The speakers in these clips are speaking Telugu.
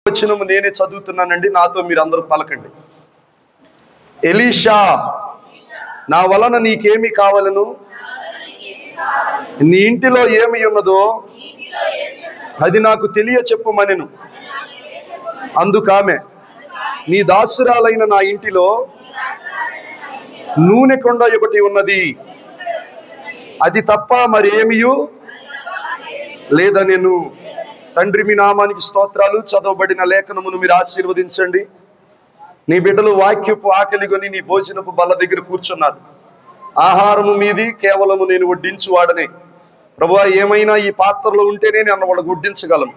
వచనము నేనే చదువుతున్నానండి, నాతో మీరు అందరూ పలకండి. ఎలీషా, నా వలన నీకేమి కావాలను, నీ ఇంటిలో ఏమి ఉన్నదో అది నాకు తెలియ చెప్పుమనెను. అందుకామె, నీ దాసురాలైన నా ఇంటిలో నూనె కొండ ఒకటి ఉన్నది, అది తప్ప మరి ఏమియు లేదనెను. తండ్రి, మీ నామానికి స్తోత్రాలు. చదవబడిన లేఖనమును మీరు ఆశీర్వదించండి. నీ బిడ్డలు వాక్యపు ఆకలిగొని నీ భోజనపు బల్ల దగ్గర కూర్చున్నారు. ఆహారము మీది కేవలము నేను వడ్డించువాడనే. ప్రభువా, ఏమైనా ఈ పాత్రలో ఉంటేనే నేను వాళ్ళకు వడ్డించగలను.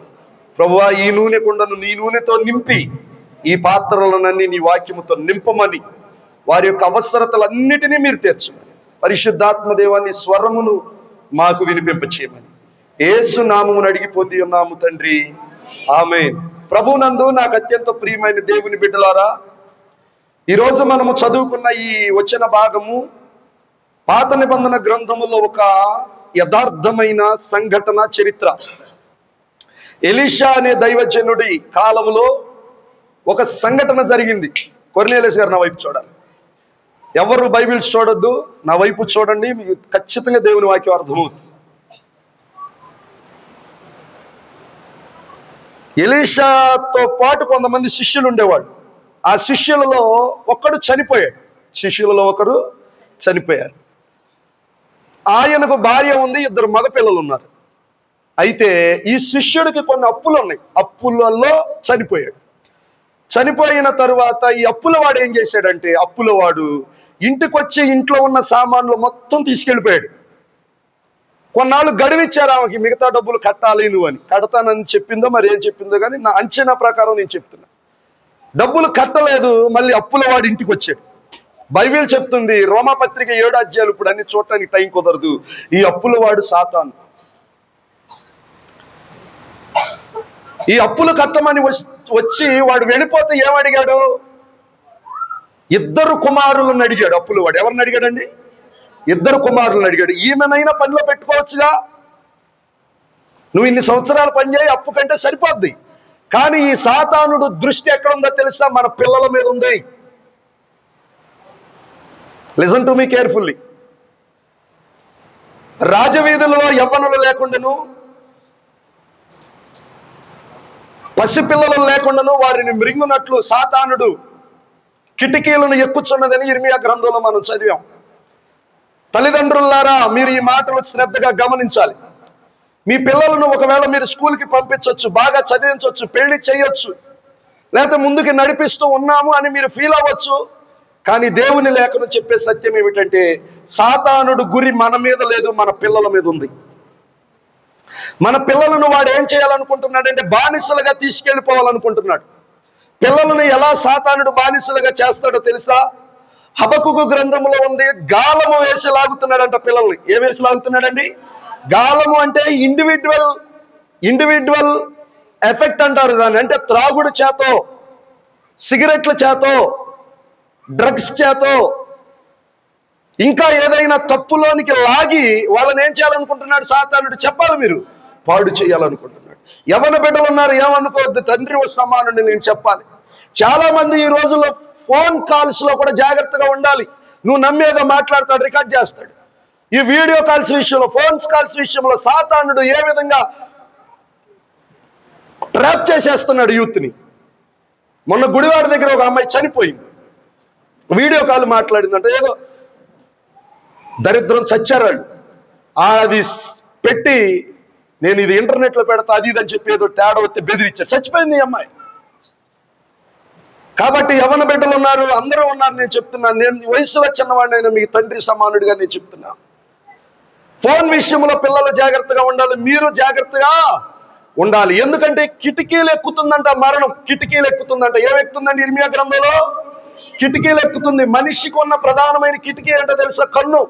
ప్రభువా, ఈ నూనె కుండను నీ నూనెతో నింపి ఈ పాత్రలనన్నీ నీ వాక్యముతో నింపమని వారి యొక్క అవసరతలన్నిటినీ మీరు తీర్చమని పరిశుద్ధాత్మ దేవాన్ని స్వరమును మాకు వినిపింపచేయమని యేసు నామమును అడిగిపోతూ ఉన్నాము తండ్రి, ఆమేన్. ప్రభునందు నాకు అత్యంత ప్రియమైన దేవుని బిడ్డలారా, ఈరోజు మనము చదువుకున్న ఈ వచన భాగము పాత నిబంధన గ్రంథములో ఒక యథార్థమైన సంఘటన చరిత్ర. ఎలీషా అనే దైవజనుడి కాలములో ఒక సంఘటన జరిగింది. కొర్నేలియస్ గారు నా వైపు చూడాలి. ఎవరు బైబిల్స్ చూడొద్దు, నా వైపు చూడండి, మీకు ఖచ్చితంగా దేవుని వాక్యం అర్థమవుతుంది. ఎలీషాతో పాటు కొంతమంది శిష్యులు ఉండేవాళ్ళు. ఆ శిష్యులలో ఒకడు చనిపోయాడు. శిష్యులలో ఒకరు చనిపోయారు. ఆయనకు భార్య ఉంది, 2 మగపిల్లలు ఉన్నారు. అయితే ఈ శిష్యుడికి కొన్ని అప్పులు ఉన్నాయి. అప్పులలో చనిపోయాడు. చనిపోయిన తరువాత ఈ అప్పులవాడు ఏం చేశాడంటే, అప్పులవాడు ఇంటికి వచ్చి ఇంట్లో ఉన్న సామాన్లు మొత్తం తీసుకెళ్ళిపోయాడు. కొన్నాళ్ళు గడువిచ్చారు ఆమెకి, మిగతా డబ్బులు కట్టాలి నువ్వు అని. కడతానని చెప్పిందో మరి ఏం చెప్పిందో కానీ నా అంచనా ప్రకారం నేను చెప్తున్నా. డబ్బులు కట్టలేదు, మళ్ళీ అప్పులవాడు ఇంటికి వచ్చాడు. బైబిల్ చెప్తుంది, రోమాపత్రిక 7 అధ్యాయాలు, ఇప్పుడు అన్ని చూడటానికి టైం కుదరదు. ఈ అప్పులవాడు సాతాను. ఈ అప్పులు కట్టమని వచ్చి వాడు వెళ్ళిపోతే ఏమడిగాడు? 2 కుమారులను అడిగాడు. అప్పులవాడు ఎవరిని అడిగాడండి? 2 కుమారులను అడిగాడు. ఈమెనైనా పనిలో పెట్టుకోవచ్చుగా, నువ్వు ఇన్ని సంవత్సరాలు పనిచేయి, అప్పు కంటే సరిపోద్ది. కానీ ఈ సాతానుడు దృష్టి ఎక్కడుందో తెలుసా? మన పిల్లల మీద ఉంది. Listen to me carefully. రాజవీధులలో యవ్వనులు లేకుండాను, పసిపిల్లలు లేకుండాను వారిని మృంగునట్లు సాతానుడు కిటికీలను ఎక్కుచున్నదని ఇర్మియా గ్రంథంలో మనం చదివాం. తల్లిదండ్రులారా, మీరు ఈ మాటలు శ్రద్ధగా గమనించాలి. మీ పిల్లలను ఒకవేళ మీరు స్కూల్కి పంపించవచ్చు, బాగా చదివించవచ్చు, పెళ్లి చేయొచ్చు, లేకపోతే ముందుకు నడిపిస్తూ ఉన్నాము అని మీరు ఫీల్ అవ్వచ్చు. కానీ దేవుని లేఖను చెప్పే సత్యం ఏమిటంటే, సాతానుడు గురి మన మీద లేదు, మన పిల్లల మీద ఉంది. మన పిల్లలను వాడు ఏం చేయాలనుకుంటున్నాడంటే, బానిసలుగా తీసుకెళ్ళిపోవాలనుకుంటున్నాడు. పిల్లలను ఎలా సాతానుడు బానిసలుగా చేస్తాడో తెలుసా? హబక్కుకు గ్రంథంలో ఉంది, గాలము వేసి లాగుతున్నాడంట పిల్లల్ని. ఏ వేసి లాగుతున్నాడండి? గాలము అంటే ఇండివిడ్యువల్ ఎఫెక్ట్ అంటారు దాన్ని. అంటే త్రాగుడు చేతో, సిగరెట్ల చేతో, డ్రగ్స్ చేతో, ఇంకా ఏదైనా తప్పులోనికి లాగి వాళ్ళని ఏం చేయాలనుకుంటున్నాడు సాతానుడు? చెప్పాలి మీరు, పాడు చేయాలనుకుంటున్నాడు. యవన బిడ్డలు ఉన్నారు, ఏమనుకోవద్దు, తండ్రి సమానుడిని నేను చెప్పాలి. చాలా మంది ఈ రోజుల్లో ఫోన్ కాల్స్ లో కూడా జాగ్రత్తగా ఉండాలి. నువ్వు నమ్మేదో మాట్లాడతాడు, రికార్డ్ చేస్తాడు. ఈ వీడియో కాల్స్ విషయంలో, ఫోన్స్ కాల్స్ విషయంలో సాతానుడు ఏ విధంగా ట్రాప్ చేసేస్తున్నాడు యూత్ని. మొన్న గుడివాడ దగ్గర ఒక అమ్మాయి చనిపోయింది, వీడియో కాల్ మాట్లాడిందంటే. ఏదో దరిద్రం చచ్చారు వాళ్ళు. అది పెట్టి నేను ఇది ఇంటర్నెట్లో పెడతా అది ఇదని చెప్పి ఏదో తేడా వస్తే బెదిరించారు, చచ్చిపోయింది ఈ అమ్మాయి. కాబట్టి యవన బిడ్డలు ఉన్నారు, అందరూ ఉన్నారు. నేను చెప్తున్నాను, నేను వయసులో చిన్నవాడినైనా మీ తండ్రి సమానుడిగా నేను చెప్తున్నా. ఫోన్ విషయంలో పిల్లలు జాగ్రత్తగా ఉండాలి, మీరు జాగ్రత్తగా ఉండాలి. ఎందుకంటే కిటికీలు ఎక్కుతుందంట మరణం. కిటికీలు ఎక్కుతుందంట. ఏమెక్కుతుందండి? ఇర్మియా గ్రంథంలో కిటికీలు ఎక్కుతుంది. మనిషికి ఉన్న ప్రధానమైన కిటికీ ఏంటో తెలుసా? కన్ను,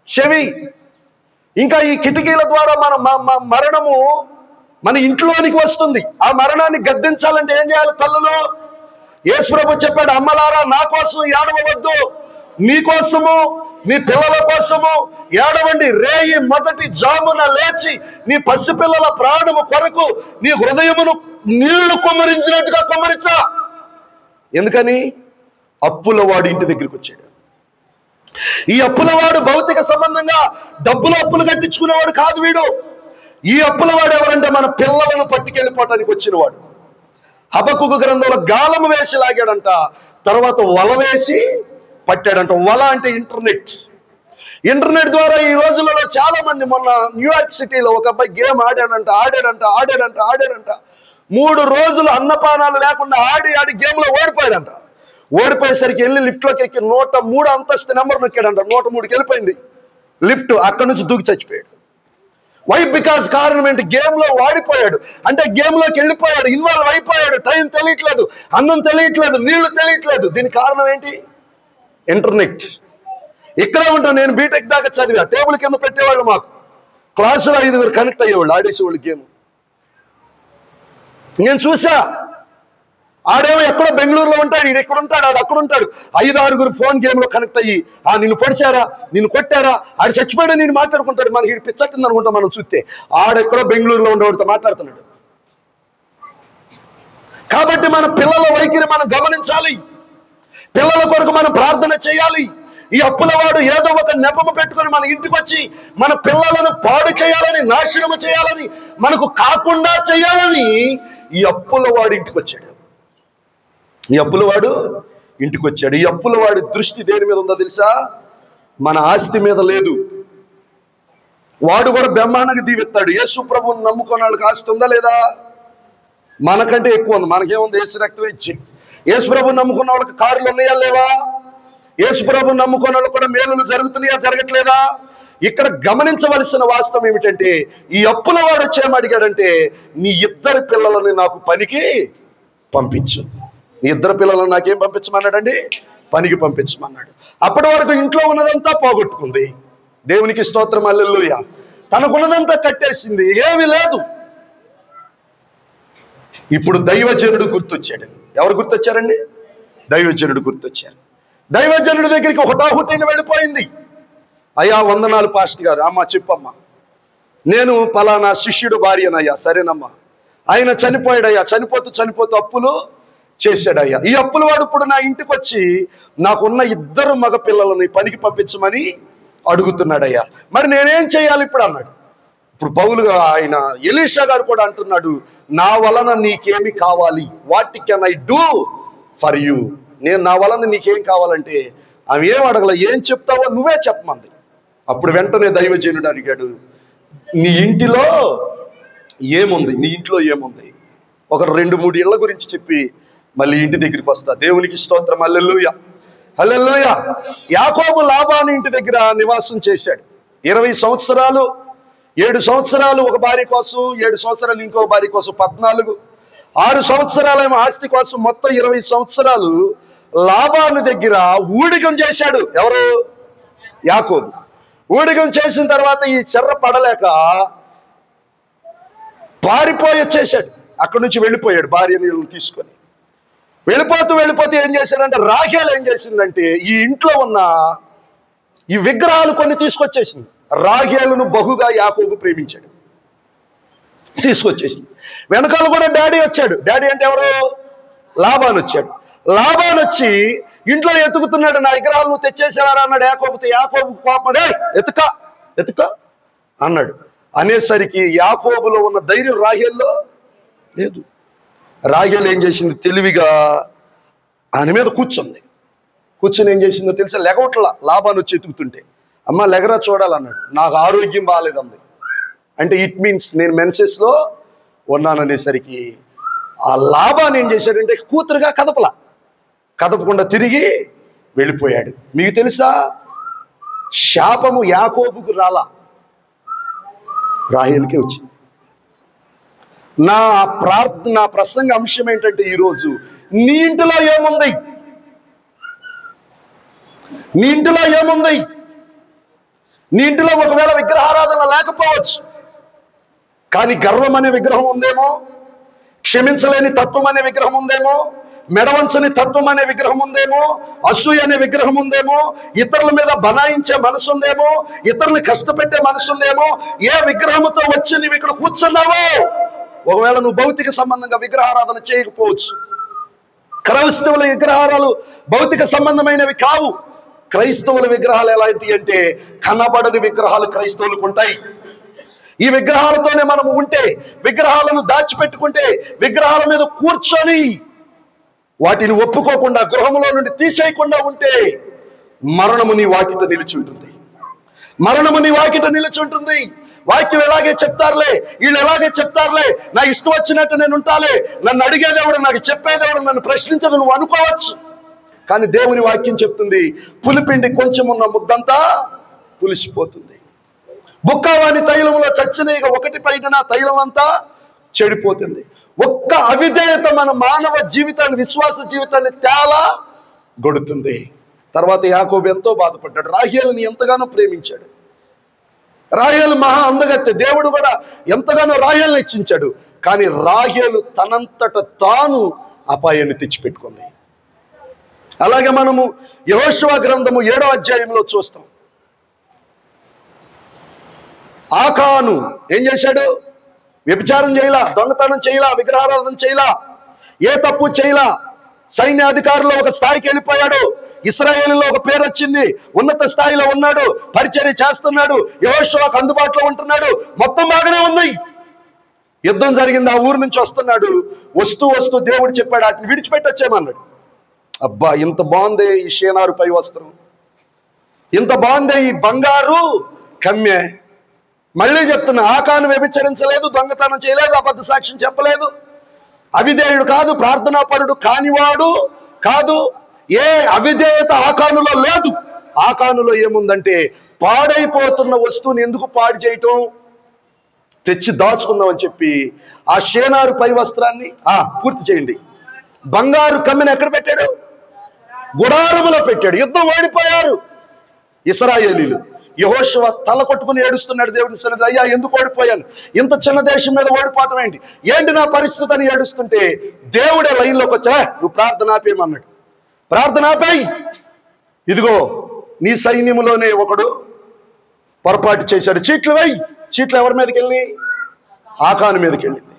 చెవి. ఇంకా ఈ కిటికీల ద్వారా మరణము మన ఇంట్లోనికి వస్తుంది. ఆ మరణాన్ని గద్దించాలంటే ఏం చేయాలి? తల్లులు, యేసు ప్రభు చెప్పాడు, అమ్మలారా నా కోసం ఏడవవద్దు, మీకోసము మీ పిల్లల కోసము ఏడవండి. రేయి మొదటి జామున లేచి నీ పసిపిల్లల ప్రాణము కొరకు నీ హృదయమును నీళ్లు కుమ్మరించినట్టుగా కుమ్మరించా. ఎందుకని? అప్పుల వాడు ఇంటి దగ్గరికి వచ్చాడు. ఈ అప్పుల వాడు భౌతిక సంబంధంగా డబ్బులు అప్పులు కట్టించుకునేవాడు కాదు వీడు. ఈ అప్పుల వాడు ఎవరంటే మన పిల్లలను పట్టుకెళ్ళిపోవటానికి వచ్చిన వాడు. హబక్కుకు గ్రంథంలో గాలము వేసి లాగాడంట, తర్వాత వల వేసి పట్టాడంట. వల అంటే ఇంటర్నెట్ ద్వారా ఈ రోజులలో చాలా మంది, మొన్న న్యూయార్క్ సిటీలో ఒక అబ్బాయి గేమ్ ఆడాడంట 3 రోజులు అన్నపానాలు లేకుండా ఆడి గేమ్లో ఓడిపోయాడంట. ఓడిపోయేసరికి వెళ్ళి లిఫ్ట్లోకి ఎక్కి 103 అంతస్తు నెంబర్ నొక్కాడంట. 103కి వెళ్ళిపోయింది లిఫ్ట్. అక్కడి నుంచి దూకి చచ్చిపోయాడు. వై? బికాజ్ కారణం ఏంటి? గేమ్లో వాడిపోయాడు. అంటే గేమ్లోకి వెళ్ళిపోయాడు, ఇన్వాల్వ్ అయిపోయాడు. టైం తెలియట్లేదు, అన్నం తెలియట్లేదు, నీళ్లు తెలియట్లేదు. దీనికి కారణం ఏంటి? ఇంటర్నెట్. ఇక్కడే ఉంటాను నేను, బీటెక్ దాకా చదివా. టేబుల్ కింద పెట్టేవాళ్ళు, మాకు క్లాసులో 5గురు కనెక్ట్ అయ్యేవాళ్ళు, ఆడేసేవాళ్ళు గేమ్. నేను చూసా. ఆడేమో ఎక్కడో బెంగళూరులో ఉంటాడు, ఈడు ఎక్కడ ఉంటాడు, ఆడు అక్కడ ఉంటాడు. 5-6గురు ఫోన్ గేమ్లో కనెక్ట్ అయ్యి, నిన్ను పొడిచారా, నిన్ను కొట్టారా, ఆడు చచ్చిపోయాడు, నేను మాట్లాడుకుంటాడు. మనకి ఈడు పిచ్చట్టింది అనుకుంటా మనం చూస్తే. ఆడెక్కడో బెంగళూరులో ఉండేవాడితో మాట్లాడుతున్నాడు. కాబట్టి మన పిల్లల వైఖరి మనం గమనించాలి. పిల్లల కొరకు మనం ప్రార్థన చేయాలి. ఈ అప్పుల వాడు ఏదో ఒక నెపము పెట్టుకొని మన ఇంటికి వచ్చి మన పిల్లలను పాడు చేయాలని, నాశనము చేయాలని, మనకు కాకుండా చేయాలని ఈ అప్పుల వాడు ఇంటికి వచ్చాడు. ఈ అప్పుల వాడి దృష్టి దేని మీద ఉందో తెలుసా? మన ఆస్తి మీద లేదు. వాడు కూడా బ్రహ్మాండంగా దీవిస్తాడు. యేసు ప్రభువుని నమ్ముకున్న వాళ్ళకి ఆస్తి ఉందా లేదా? మనకంటే ఎక్కువ ఉంది. మనకేముంది? యేసు రక్తమే ఇచ్చి. యేసు ప్రభువుని నమ్ముకున్న వాళ్ళకి కారులు ఉన్నాయా లేవా? యేసు ప్రభువుని నమ్ముకున్న వాళ్ళు కూడా మేలులు జరుగుతున్నాయా జరగట్లేదా? ఇక్కడ గమనించవలసిన వాస్తవం ఏమిటంటే, ఈ అప్పుల వాడు వచ్చేమడిగాడంటే, నీ 2 పిల్లలని నాకు పనికి పంపించు. నీ 2 పిల్లలను నాకేం పంపించమన్నాడండి? పనికి పంపించమన్నాడు. అప్పటి వరకు ఇంట్లో ఉన్నదంతా పోగొట్టుకుంది. దేవునికి స్తోత్రం, హల్లెలూయా. తనకున్నదంతా కట్టేసింది, ఏమీ లేదు. ఇప్పుడు దైవజనుడు గుర్తొచ్చాడు. ఎవరు గుర్తొచ్చారండి? దైవజనుడు గుర్తొచ్చారు. దైవజనుడి దగ్గరికి హుటాహుటిన వెళ్ళిపోయింది. అయ్యా వందనాలు పాస్టర్ గారు. అమ్మ చెప్పమ్మా, నేను పలానా శిష్యుడు భార్యనయ్యా. సరేనమ్మా. ఆయన చనిపోయాడయ్యా, చనిపోతూ అప్పులు చేశాడయ్యా. ఈ అప్పుల వాడు ఇప్పుడు నా ఇంటికి వచ్చి నాకున్న 2 మగ పిల్లలని పనికి పంపించమని అడుగుతున్నాడయ్యా. మరి నేనేం చేయాలి ఇప్పుడు అన్నాడు. ఇప్పుడు పౌలుగా ఆయన ఎలీషా గారు కూడా అంటున్నాడు, నా వలన నీకేమి కావాలి? What can I do for you? నా వలన నీకేం కావాలంటే, ఆమె ఏం అడగల, ఏం చెప్తావో నువ్వే చెప్పమంది. అప్పుడు వెంటనే దైవజనుడు అడిగాడు, నీ ఇంటిలో ఏముంది? ఒక 2-3 ఇళ్ల గురించి చెప్పి మళ్ళీ ఇంటి దగ్గరికి వస్తా. దేవునికి స్తోత్రం, హల్లెలూయా, హల్లెలూయా. యాకోబు లాబాను ఇంటి దగ్గర నివాసం చేశాడు 20 సంవత్సరాలు. 7 సంవత్సరాలు ఒక భార్య కోసం, 7 సంవత్సరాలు ఇంకో భార్య కోసం, 14. 6 సంవత్సరాలేమో ఆస్తి కోసం. మొత్తం 20 సంవత్సరాలు లాబాను దగ్గర ఊడిగం చేశాడు. ఎవరు? యాకోబు. ఊడిగం చేసిన తర్వాత ఈ చెర్ర పడలేక పారిపోయి వచ్చేసాడు. అక్కడి నుంచి వెళ్ళిపోయాడు భార్య నీళ్ళని తీసుకొని. వెళ్ళిపోతూ ఏం చేశాడంటే, రాహేలు ఏం చేసిందంటే, ఈ ఇంట్లో ఉన్న ఈ విగ్రహాలు కొన్ని తీసుకొచ్చేసింది. రాహేలును బహుగా యాకోబు ప్రేమించాడు, తీసుకొచ్చేసింది. వెనకాల కూడా డాడీ వచ్చాడు. డాడీ అంటే ఎవరు? లాబాను వచ్చాడు. లాబాను వచ్చి ఇంట్లో ఎతుకుతున్నాడు. నా విగ్రహాలు నువ్వు తెచ్చేసేవారా అన్నాడు యాకోబుతో. యాకోబు కోపం, ఎతుక అన్నాడు. అనేసరికి యాకోబులో ఉన్న ధైర్యం రాహేల్లో లేదు. రాహేలు ఏం చేసింది? తెలివిగా ఆయన మీద కూర్చొని ఏం చేసిందో తెలుసా? లెగవట్లా. లాబాను వచ్చి ఎతుకుతుంటే, అమ్మ లెగరా చూడాలన్నాడు. నాకు ఆరోగ్యం బాగాలేదంది. అంటే ఇట్ మీన్స్ నేను మెన్సెస్లో ఉన్నాననేసరికి ఆ లాబాను ఏం చేశాడంటే, కూతురుగా కదపకుండా తిరిగి వెళ్ళిపోయాడు. మీకు తెలుసా, శాపము యాకోబుకు రాలా, రాహేలుకే వచ్చింది. నా ప్రసంగ అంశం ఏంటంటే, ఈరోజు నీ ఇంటిలో ఏముంది? నీ ఇంటిలో ఒకవేళ విగ్రహారాధన లేకపోవచ్చు, కానీ గర్వం అనే విగ్రహం ఉందేమో, క్షమించలేని తత్వం అనే విగ్రహం ఉందేమో, మెడవంచని తత్వం అనే విగ్రహం ఉందేమో, అసూయ అనే విగ్రహం ఉందేమో, ఇతరుల మీద బనాయించే మనసు ఉందేమో, ఇతరుల్ని కష్టపెట్టే మనసు ఉందేమో. ఏ విగ్రహంతో వచ్చి నువ్వు ఇక్కడ కూర్చున్నావో ఒకవేళ నువ్వు భౌతిక సంబంధంగా విగ్రహారాధన చేయకపోవచ్చు. క్రైస్తవుల విగ్రహాలు భౌతిక సంబంధమైనవి కావు. క్రైస్తవుల విగ్రహాలు ఎలాంటి అంటే కనబడని విగ్రహాలు క్రైస్తవులకు ఉంటాయి. ఈ విగ్రహాలతోనే మనము ఉంటే, విగ్రహాలను దాచిపెట్టుకుంటే, విగ్రహాల మీద కూర్చొని వాటిని ఒప్పుకోకుండా గృహంలో నుండి తీసేయకుండా ఉంటే మరణము నీ వాకిట నిలిచి ఉంటుంది. మరణము నీ వాకిట నిలిచి ఉంటుంది. వాక్యం ఎలాగే చెప్తారులే, వీళ్ళు ఎలాగే చెప్తారులే, నా ఇష్టం వచ్చినట్టు నేను ఉంటాలే, నన్ను అడిగేదేవుడు, నాకు చెప్పేదేవుడు, నన్ను ప్రశ్నించదు నువ్వు అనుకోవచ్చు. కానీ దేవుని వాక్యం చెప్తుంది, పులిపిండి కొంచెం ఉన్న ముద్దంతా పులిసిపోతుంది. బుక్కవాని తైలంలో చచ్చిన ఇక ఒకటి పైన తైలం అంతా చెడిపోతుంది. ఒక్క అవిధేయత మన మానవ జీవితాన్ని, విశ్వాస జీవితాన్ని తేలా గొడుతుంది. తర్వాత యాకోబు ఎంతో బాధపడ్డాడు. రాహేలుని ఎంతగానో ప్రేమించాడు. రాహేలు మహా అందగత్తె, దేవుడు కూడా ఎంతగానో రాహేలుని ఇచ్చించాడు. కానీ రాహేలు తనంతట తాను అపాయాన్ని తెచ్చిపెట్టుకుంది. అలాగే మనము యెహోషువ గ్రంథము 7వ అధ్యాయంలో చూస్తాం. ఆకాను ఏం చేశాడు? వ్యభిచారం చేయలా, దొంగతనం చేయలా, విగ్రహారాధన చేయలా, ఏ తప్పు చేయలా. సైన్యాధికారులు ఒక స్థాయికి వెళ్ళిపోయాడు. ఇశ్రాయేలులో ఒక పేరు వచ్చింది, ఉన్నత స్థాయిలో ఉన్నాడు, పరిచర్య చేస్తున్నాడు, యెహోషువకు అందుబాటులో ఉంటున్నాడు, మొత్తం బాగానే ఉన్నాయి. యుద్ధం జరిగింది, ఆ ఊరు నుంచి వస్తున్నాడు. వస్తూ వస్తూ దేవుడు చెప్పాడు, వాటిని విడిచిపెట్టొచ్చేమన్నాడు. అబ్బా, ఇంత బాగుందే ఈ షేనారు పై వస్త్రం, ఇంత బాగుందే ఈ బంగారు కమ్మె. మళ్ళీ చెప్తున్నా, ఆకాను వ్యభిచరించలేదు, దొంగతనం చేయలేదు, అబద్ధ సాక్ష్యం చెప్పలేదు, అవిధేయుడు కాదు, ప్రార్థనాపరుడు కానివాడు కాదు. ఏ అవిధేయత ఆకానులో లేదు. ఆకానులో ఏముందంటే, పాడైపోతున్న వస్తువుని ఎందుకు పాడు చేయటం, తెచ్చి దాచుకుందామని చెప్పి ఆ షేనారు పై వస్త్రాన్ని పూర్తి చేయండి. బంగారు కమ్మెను ఎక్కడ పెట్టాడు? గుడారములో పెట్టాడు. యుద్ధం ఓడిపోయారు ఇశ్రాయేలీలు. యెహోషువ తల కొట్టుకుని ఏడుస్తున్నాడు దేవుని సన్నిధిలో, అయ్యా ఎందుకు ఓడిపోయాను, ఇంత చిన్న దేశం మీద ఓడిపోవటం ఏంటి నా పరిస్థితి అని ఏడుస్తుంటే దేవుడే లైన్లోకి వచ్చా, నువ్వు ప్రార్థన ఆపేయమన్నాడు. ప్రార్థన ఆపేయి, ఇదిగో నీ సైన్యములోనే ఒకడు పొరపాటు చేశాడు, చీట్లు వేయి. చీట్లు ఎవరి మీదకి వెళ్ళి? ఆకాను మీదకి వెళ్ళింది.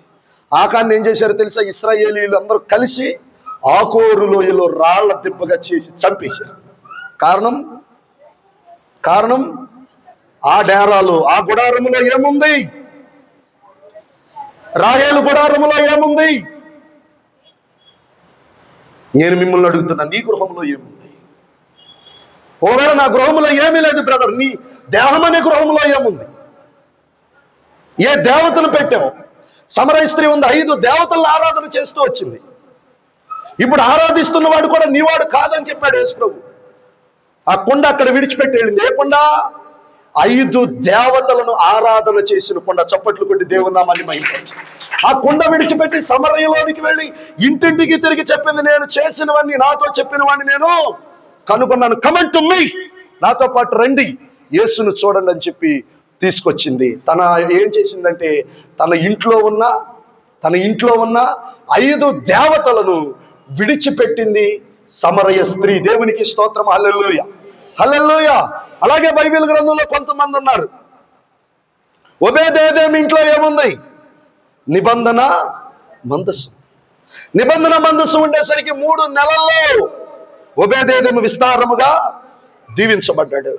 ఆకాన్ని ఏం చేశారో తెలుసా? ఇశ్రాయేలీలు అందరూ కలిసి ఆకోరు లోయలో రాళ్ల దిబ్బగా చేసి చంపేశారు. కారణం ఆ డేరాలో, ఆ గుడారములో ఏముంది? రాహేలు గుడారములో ఏముంది? నేను మిమ్మల్ని అడుగుతున్నా, నీ గృహంలో ఏముంది? ఒకవేళ నా గృహంలో ఏమీ లేదు బ్రదర్, నీ దేహం అనే గృహంలో ఏముంది? ఏ దేవతలు పెట్టావు? సమరయ స్త్రీ ఉంది, 5 దేవతలను ఆరాధన చేస్తూ వచ్చింది. ఇప్పుడు ఆరాధిస్తున్న వాడు కూడా నీవాడు కాదని చెప్పాడు యేసు ప్రభు. ఆ కొండ అక్కడ విడిచిపెట్టి వెళ్ళింది. ఏ కొండ? 5 దేవతలను ఆరాధన చేసిన కొండ. చప్పట్లు కొట్టి దేవుని నామాన్ని మహిమపరచు. ఆ కొండ విడిచిపెట్టి సమరయలోనికి వెళ్ళి ఇంటింటికి తిరిగి చెప్పింది, నేను చేసినవన్నీ, నాతో చెప్పిన వాడిని నేను కనుగొన్నాను, కమన్ టు మీ, నాతో పాటు రండి, యేసును చూడండి అని చెప్పి తీసుకొచ్చింది. తన ఏం చేసిందంటే, తన ఇంట్లో ఉన్న 5 దేవతలను విడిచిపెట్టింది సమరయ స్త్రీ. దేవునికి స్తోత్రం, హల్లెలూయా, హల్లెలూయా. అలాగే బైబిల్ గ్రంథంలో కొంతమంది ఉన్నారు. ఓబేదెదోము ఇంట్లో ఏముంది? నిబంధన మందస్సు. నిబంధన మందస్సు ఉండేసరికి 3 నెలల్లో ఓబేదెదోము విస్తారముగా దీవించబడ్డాడు.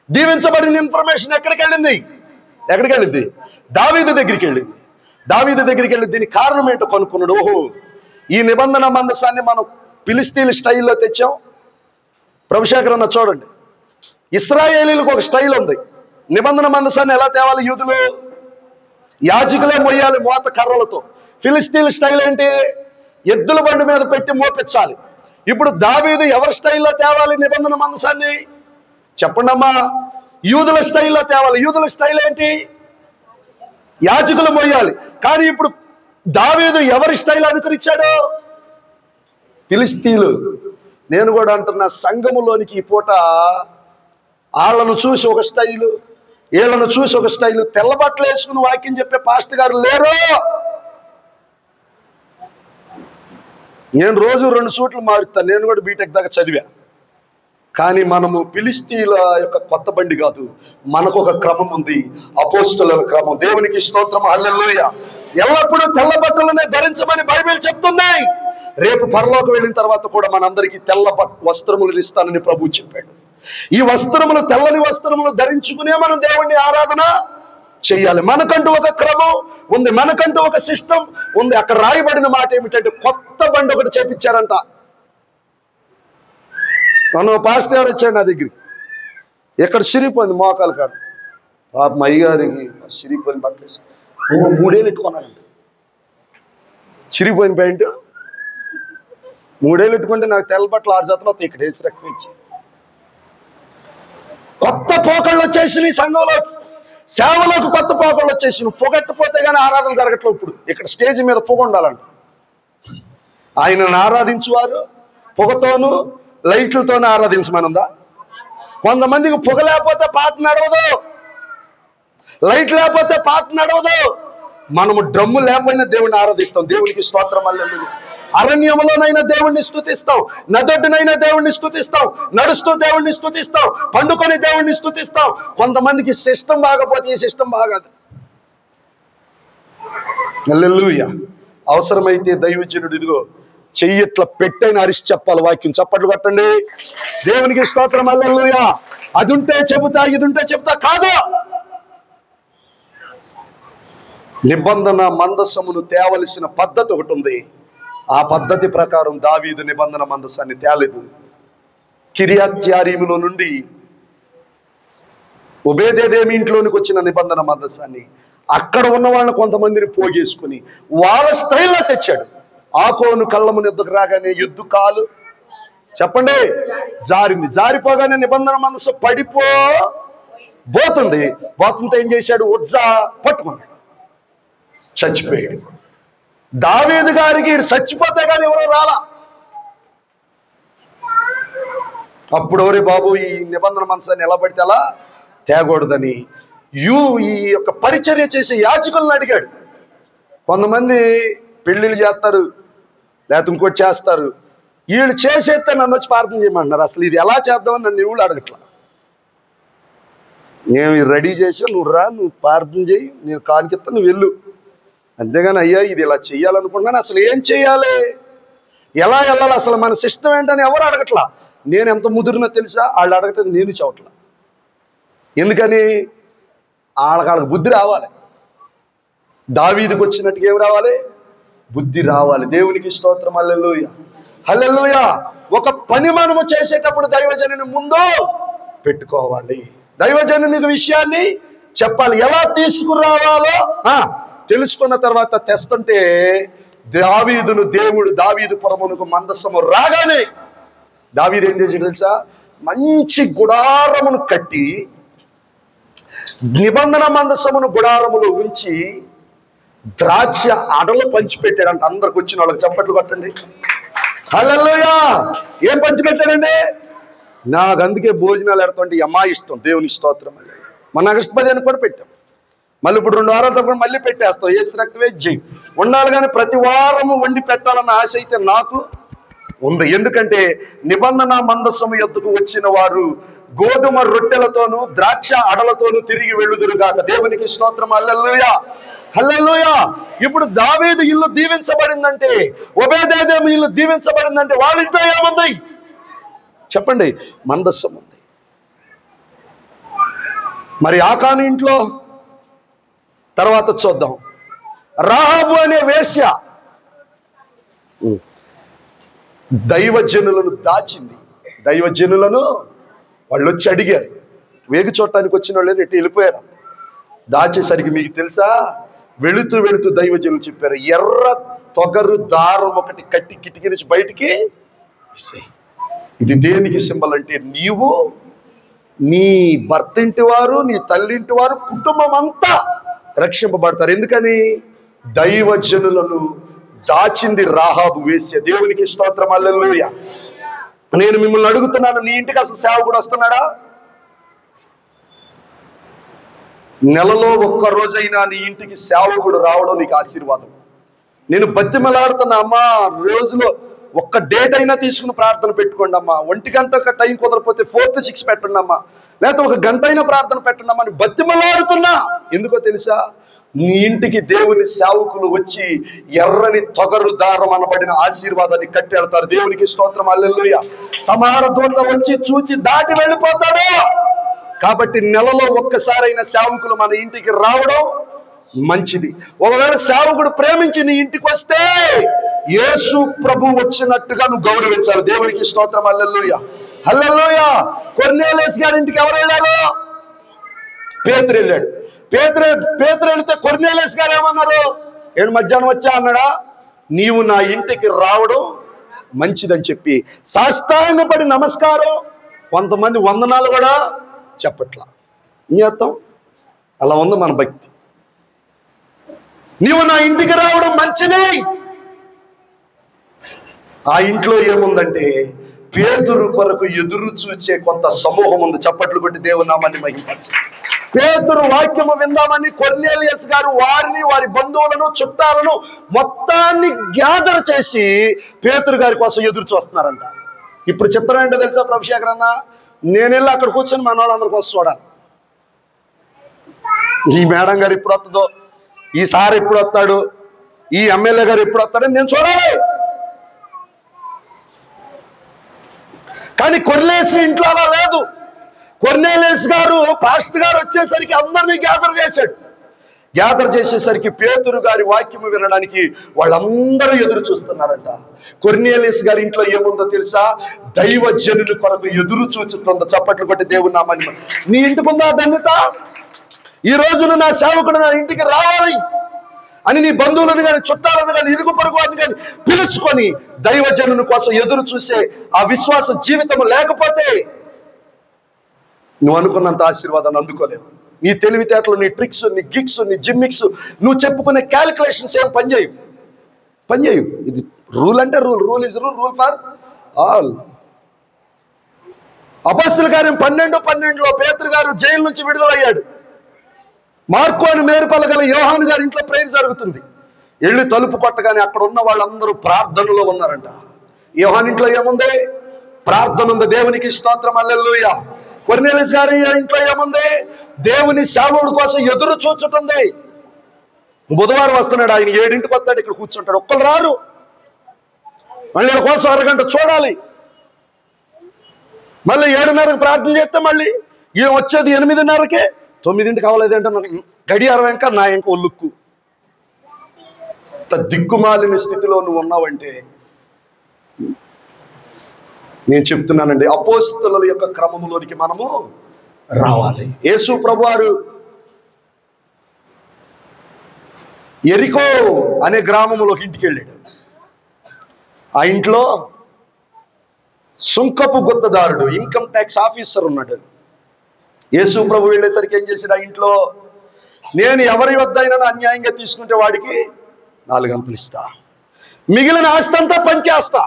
దీవించబడిన ఇన్ఫర్మేషన్ ఎక్కడికి వెళ్ళింది? దావీదు దగ్గరికి వెళ్ళింది. దావీదు దగ్గరికి వెళ్ళి దీనికి కారణం ఏంటో కనుక్కున్నాడు. ఓహో, ఈ నిబంధన మందసాన్ని మనం ఫిలిస్తీన్ స్టైల్లో తెచ్చాం. ప్రభుశేఖర్ అన్న చూడండి, ఇశ్రాయేలీలకు ఒక స్టైల్ ఉంది. నిబంధన మందసాన్ని ఎలా తేవాలి? యూదులు యాజకులే మొయ్యాలి మోత కర్రలతో. ఫిలిస్తీన్ స్టైల్ ఏంటి? ఎద్దుల బండి మీద పెట్టి మోపించాలి. ఇప్పుడు దావీదు ఎవరి స్టైల్లో తేవాలి నిబంధన మందసాన్ని? చెప్పండి అమ్మా. యూదుల స్టైల్లో తేవాలి. యూదుల స్టైల్ ఏంటి? యాజకులు మొయ్యాలి. కానీ ఇప్పుడు దావీదు ఎవరి స్టైల్ అనుకరించాడు? ఫిలిస్తీన్లు. నేను కూడా అంటున్నా, సంఘములోనికి ఈ పూట వాళ్ళను చూసి ఒక స్టైలు, వీళ్ళను చూసి ఒక స్టైలు, తెల్లబట్టలు వేసుకుని వాక్యం చెప్పే పాస్టర్ గారు లేరు. నేను రోజు 2 సూట్లు మారుతాను, నేను కూడా బీటెక్ దాకా చదివా. కానీ మనము ఫిలిస్తీన్ల యొక్క కొత్త బండి కాదు, మనకు ఒక క్రమం ఉంది, అపోస్తలుల క్రమం. దేవునికి స్తోత్రం, హల్లెలూయా. ఎల్లప్పుడూ తెల్ల బట్టలనే ధరించమని బైబిల్ చెప్తున్నాయి. రేపు పరలోకం వెళ్ళిన తర్వాత కూడా మనందరికీ తెల్ల వస్త్రములు ఇస్తానని ప్రభువు చెప్పాడు. ఈ వస్త్రములు, తెల్లని వస్త్రములు ధరించుకునే మనం దేవుణ్ణి ఆరాధన చెయ్యాలి. మనకంటూ ఒక క్రమం ఉంది, మనకంటూ ఒక సిస్టమ్ ఉంది. అక్కడ రాయబడిన మాట ఏమిటంటే కొత్త బండి ఒకటి చేపించారంట. మనం పాస్టర్ గారు వచ్చాడు నా దగ్గరికి, ఎక్కడ సిరిపోయింది మోకాలు కాడ. పాపం అయ్యగారికి సిరిపోయిన బట్టలేసి 3 ఏళ్ళు ఎట్టుకున్నాడంట. చిరిగిపోయిన ప్యాంట్ 3 ఏళ్ళు ఎట్టుకుంటే నాకు తెల్ల బట్టలు 6 జతలు వస్తాయి. ఇక్కడ వేసి రక్తం ఇచ్చి కొత్త పోకళ్ళు వచ్చేసి సంఘంలో సేవలోకి కొత్త పోకళ్ళు వచ్చేసి పొగట్టపోతే కానీ ఆరాధన జరగట్లేదు. ఇప్పుడు ఇక్కడ స్టేజ్ మీద పొగ ఉండాలంట. ఆయనను ఆరాధించువారు పొగతోనూ లైట్లతోనూ ఆరాధించమనుందా? కొంతమందికి పొగ లేకపోతే పాట నడవదు, లైట్ లేకపోతే పాట నడవదు. మనము డ్రమ్ము లేకపోయినా దేవుణ్ణి ఆరాధిస్తాం. దేవునికి స్తోత్రం హల్లెలూయా. అరణ్యములోనైనా దేవుణ్ణి స్తుతిస్తాం, నదొడ్డునైనా దేవుణ్ణి స్తుతిస్తాం, నడుస్తూ దేవుణ్ణి స్తుతిస్తాం, పండుకొని దేవుణ్ణి స్తుతిస్తాం. కొంతమందికి సిస్టమ్ బాగపోతే ఈ సిస్టమ్ బాగాదు. హల్లెలూయా. అవసరమైతే దైవజనుడు ఇదిగో చెయ్యి ఇట్లా పెట్టైన అరిసి చెప్పాలి వాక్యం. చప్పట్లు కొట్టండి. దేవునికి స్తోత్రం హల్లెలూయా. అది ఉంటే చెబుతా, ఇది ఉంటే చెబుతా కాదు. నిబంధన మందసమును తేవలసిన పద్ధతి ఒకటి ఉంది. ఆ పద్ధతి ప్రకారం దావీదు నిబంధన మందసాన్ని తేలేదు. కిర్యత్యారీములో నుండి ఒబేదెదోము ఇంట్లోనికి వచ్చిన నిబంధన మందసాన్ని అక్కడ ఉన్న వాళ్ళని కొంతమందిని పోగేసుకుని వాళ్ళ స్టైల్లో తెచ్చాడు. ఆకోను కళ్ళము ఎద్దుకు రాగానే ఎద్దు కాలు చెప్పండి జారింది. జారిపోగానే నిబంధన మనసు పడిపోతుంది. పోతుంటే ఏం చేశాడు? ఉజ్జా పట్టుకున్నాడు, చచ్చిపోయాడు. దావీదు గారికి చచ్చిపోతే కానీ ఎవరో రాలా. అప్పుడు ఎవరే బాబు ఈ నిబంధన మనసాన్ని ఎలా పడితే అలా తేగూడదని ఈ యొక్క పరిచర్య చేసే యాజకులను అడిగాడు. కొంతమంది పెళ్లిళ్ళు చేస్తారు, లేకపోతే ఇంకోటి చేస్తారు. వీళ్ళు చేసేస్తే నన్ను వచ్చి ప్రార్థన చేయమంటున్నారు. అసలు ఇది ఎలా చేద్దామని నన్ను ఎవరు అడగట్లా. నేను రెడీ చేసి నువ్వు రా, నువ్వు ప్రార్థన చేయి, నేను కానికిస్తా, నువ్వు వెళ్ళు. అంతేగాని అయ్యా ఇది ఇలా చెయ్యాలనుకుంటున్నాను, అసలు ఏం చెయ్యాలి, ఎలా వెళ్ళాలి, అసలు మన సిస్టమ్ ఏంటని ఎవరు అడగట్లా. నేను ఎంత ముదిరినా తెలుసా? వాళ్ళు అడగటం నేను చవట్లా. ఎందుకని? వాళ్ళకి బుద్ధి రావాలి. దావీదుకు వచ్చినట్టుగా ఏమి రావాలి? బుద్ధి రావాలి. దేవునికి స్తోత్రం హల్లెలూయా. హల్లెలూయా. ఒక పని మనము చేసేటప్పుడు దైవజనుని ముందు పెట్టుకోవాలి. దైవజనునికి విషయాన్ని చెప్పాలి. ఎలా తీసుకురావాలో తెలుసుకున్న తర్వాత తెస్తుంటే దావీదు పురమునకు మందసము రాగానే దావీదు ఏం చేసాడు తెలుసా? మంచి గుడారమును కట్టి నిబంధన మందసమును గుడారములో ఉంచి ద్రాక్ష అడలు పంచిపెట్టాడంట. అందరికి వచ్చిన వాళ్ళకి చప్పట్లు కొట్టండి. హల్లెలూయా. ఏం పంచిపెట్టాడండి? నాకు అందుకే భోజనాలు ఎడుతుంటే అమ్మా ఇష్టం. దేవునికి స్తోత్రం. మన ఆగస్టు 15 కూడా పెట్టాం. మళ్ళీ ఇప్పుడు 2 వారాల తప్పుడు మళ్ళీ పెట్టేస్తాం. ఏసు రక్తమే జై ఉండాలి. కానీ ప్రతి వారము వండి పెట్టాలన్న ఆశ అయితే నాకు ఉంది. ఎందుకంటే నిబంధన మందసము యొద్దకు వచ్చిన వారు గోధుమ రొట్టెలతోనూ ద్రాక్ష అడలతోనూ తిరిగి వెళ్ళుదురుగాక. దేవునికి స్తోత్రం హల్లెలూయా. హల్లెలూయా. ఇప్పుడు దావీదు ఇల్లు దీవించబడిందంటే, ఒబేదెదోము ఇల్లు దీవించబడిందంటే వాళ్ళ ఇంట్లో ఏముంది చెప్పండి? మందసం ఉంది. మరి ఆకాను ఇంట్లో తర్వాత చూద్దాం. రాహాబు అనే వేశ్య దైవజనులను దాచింది. దైవజనులను వాళ్ళు వచ్చి అడిగారు. వేగు చూడటానికి వచ్చిన వాళ్ళు ఎటు వెళ్ళిపోయారు. దాచేసరికి మీకు తెలుసా, వెళుతూ వెళుతూ దైవజనులు చెప్పారు, ఎర్ర తొగరు దారం ఒకటి కట్టి కిటికీ నుంచి బయటికి తీసేయి. ఇది దేనికి సింబల్ అంటే, నీవు, నీ భర్త ఇంటి వారు, నీ తల్లింటి వారు, కుటుంబం అంతా రక్షింపబడతారు. ఎందుకని? దైవజనులను దాచింది రాహాబు వేశ్య. దేవునికి స్తోత్రం హల్లెలూయా. నేను మిమ్మల్ని అడుగుతున్నాను, నీ ఇంటికి అసలు సేవకుడు వస్తున్నాడా? నెలలో ఒక్క రోజైనా నీ ఇంటికి సేవకుడు రావడం నీకు ఆశీర్వాదం. నేను బతిమలాడుతున్నా అమ్మా, రోజులో ఒక్క డేట్ అయినా తీసుకుని ప్రార్థన పెట్టుకోండి అమ్మా. 1 గంట టైం కుదరపోతే 4 to 6 పెట్టండి అమ్మా, లేకపోతే 1 గంట అయినా ప్రార్థన పెట్టండి అమ్మా అని బతిమలాడుతున్నా. ఎందుకో తెలుసా? నీ ఇంటికి దేవుని సేవకులు వచ్చి ఎర్రని తొగరు దారం అనబడిన ఆశీర్వాదాన్ని కట్టెడతారు. దేవునికి స్తోత్రం, హల్లెలూయా. సమాన దూత వచ్చి చూచి దాటి వెళ్ళిపోతాడు. కాబట్టి నెలలో ఒక్కసారైన సేవకులు మన ఇంటికి రావడం మంచిది. ఒకవేళ సేవకుడు ప్రేమించి నీ ఇంటికి వస్తే యేసు ప్రభు వచ్చినట్టుగా నువ్వు గౌరవించాలి. దేవునికి స్తోత్రం, హల్లెలూయా, హల్లెలూయా. కొర్నేలియస్ గారి ఇంటికి ఎవరు వెళ్ళారు? పేతురు వెళ్ళాడు. పేతురు వెళితే కొర్నేలియస్ గారు ఏమన్నారు? ఏడు మధ్యాహ్నం వచ్చా అన్నాడా? నీవు నా ఇంటికి రావడం మంచిదని చెప్పి సాష్టాంగపడి నమస్కారం, కొంతమంది వందనాలు కూడా చెప్పట్లా. నీ అర్థం అలా ఉంది మన భక్తి. నీవు నా ఇంటికి రావడం మంచిది. ఆ ఇంట్లో ఏముందంటే పేతురు కొరకు ఎదురు చూచే కొంత సమూహం ఉంది. చప్పట్లు కొట్టి దేవుని నామాన్ని మహిమపరచండి. పేతురు వాక్యము విందామని కొర్నేలియస్ గారు వారిని, వారి బంధువులను, చుట్టాలను మొత్తాన్ని గ్యాదర్ చేసి పేతురు గారి కోసం ఎదురు చూస్తున్నారంట. ఇప్పుడు చిత్రం ఏంటో తెలుసా ప్రభుశేఖర్ అన్న? నేను వెళ్ళి అక్కడ కూర్చొని మన వాళ్ళందరి కోసం చూడాలి. ఈ మేడం గారు ఎప్పుడు వస్తుందో, ఈ సార్ ఎప్పుడు వస్తాడు, ఈ ఎమ్మెల్యే గారు ఎప్పుడు వస్తాడని నేను చూడాలి. కానీ కొర్నేలియస్ ఇంట్లో అలా లేదు. కొర్నేలియస్ గారు పాస్టర్ గారు వచ్చేసరికి అందరినీ గ్యాదర్ చేశాడు. గ్యాదర్ చేసేసరికి పేతురు గారి వాక్యము వినడానికి వాళ్ళందరూ ఎదురు చూస్తున్నారంట. కొర్నేలియస్ గారి ఇంట్లో ఏముందో తెలుసా? దైవజనుల కొరకు ఎదురు చూచుతుందో. చప్పట్లు కొట్టి దేవుని నామాన్ని. నీ ఇంటికి ఉందా ధన్యత? ఈ రోజున నా సేవకుడు నా ఇంటికి రావాలి అని నీ బంధువులను కానీ, చుట్టాలను కానీ, ఇరుగు పొరుగు వారిని కానీ పిలుచుకొని దైవజనుని కోసం ఎదురు చూసే ఆ విశ్వాస జీవితం లేకపోతే నువ్వు అనుకున్నంత ఆశీర్వాదాన్ని అందుకోలేవు. నీ తెలివితేటలు, నీ ట్రిక్స్, నీ గిక్స్, నీ జిమ్మిక్స్, నువ్వు చెప్పుకునే క్యాలిక్యులేషన్స్ ఏం పనిచేయు. ఇది రూల్ అంటే rule is rule for all. అపొస్తలుల కార్యం 12:12 పేతురు గారు జైలు నుంచి విడుదలయ్యాడు. మార్కు అని మేరుపలగల యోహాను గారి ఇంట్లో ప్రేయర్ జరుగుతుంది. వెళ్ళి తలుపు కొట్టగానే అక్కడ ఉన్న వాళ్ళందరూ ప్రార్థనలో ఉన్నారంట. యోహాను ఇంట్లో ఏముంది? ప్రార్థన ఉంది. దేవునికి స్తోత్రం, హల్లెలూయా. కొర్నేలియస్ గారి ఇంట్లో ఏముంది? దేవుని సేవకుడి కోసం ఎదురు చూచుతుంది. బుధవారం వస్తున్నాడు ఆయన, 7ంటికి వస్తాడు, ఇక్కడ కూర్చుంటాడు. ఒక్కరు రారు. మళ్ళీ ఆయన కోసం అరగంట చూడాలి. మళ్ళీ 7:30కి ప్రార్థన చేస్తే మళ్ళీ ఈయన వచ్చేది 8:30కే. 9ంటికి అవ్వలేదంటే నాకు గడియారం వెంక నా ఇంక ఒల్లుక్కు. దిక్కుమాలిన స్థితిలో నువ్వు ఉన్నావంటే నేను చెప్తున్నానండి, అపోస్తలుల యొక్క క్రమములోనికి మనము రావాలి. యేసు ప్రభువారు ఎరికో అనే గ్రామంలోకి ఇంటికి వెళ్ళాడు. ఆ ఇంట్లో సుంకపు గుత్తదారుడు, ఇన్కమ్ ట్యాక్స్ ఆఫీసర్ ఉన్నాడు. యేసు ప్రభు వెళ్ళేసరికి ఏం చేశాడు? ఆ ఇంట్లో, నేను ఎవరి వద్ద అయినా అన్యాయంగా తీసుకుంటే వాడికి 4 గంపలు ఇస్తా, మిగిలిన ఆస్తి అంతా పనిచేస్తా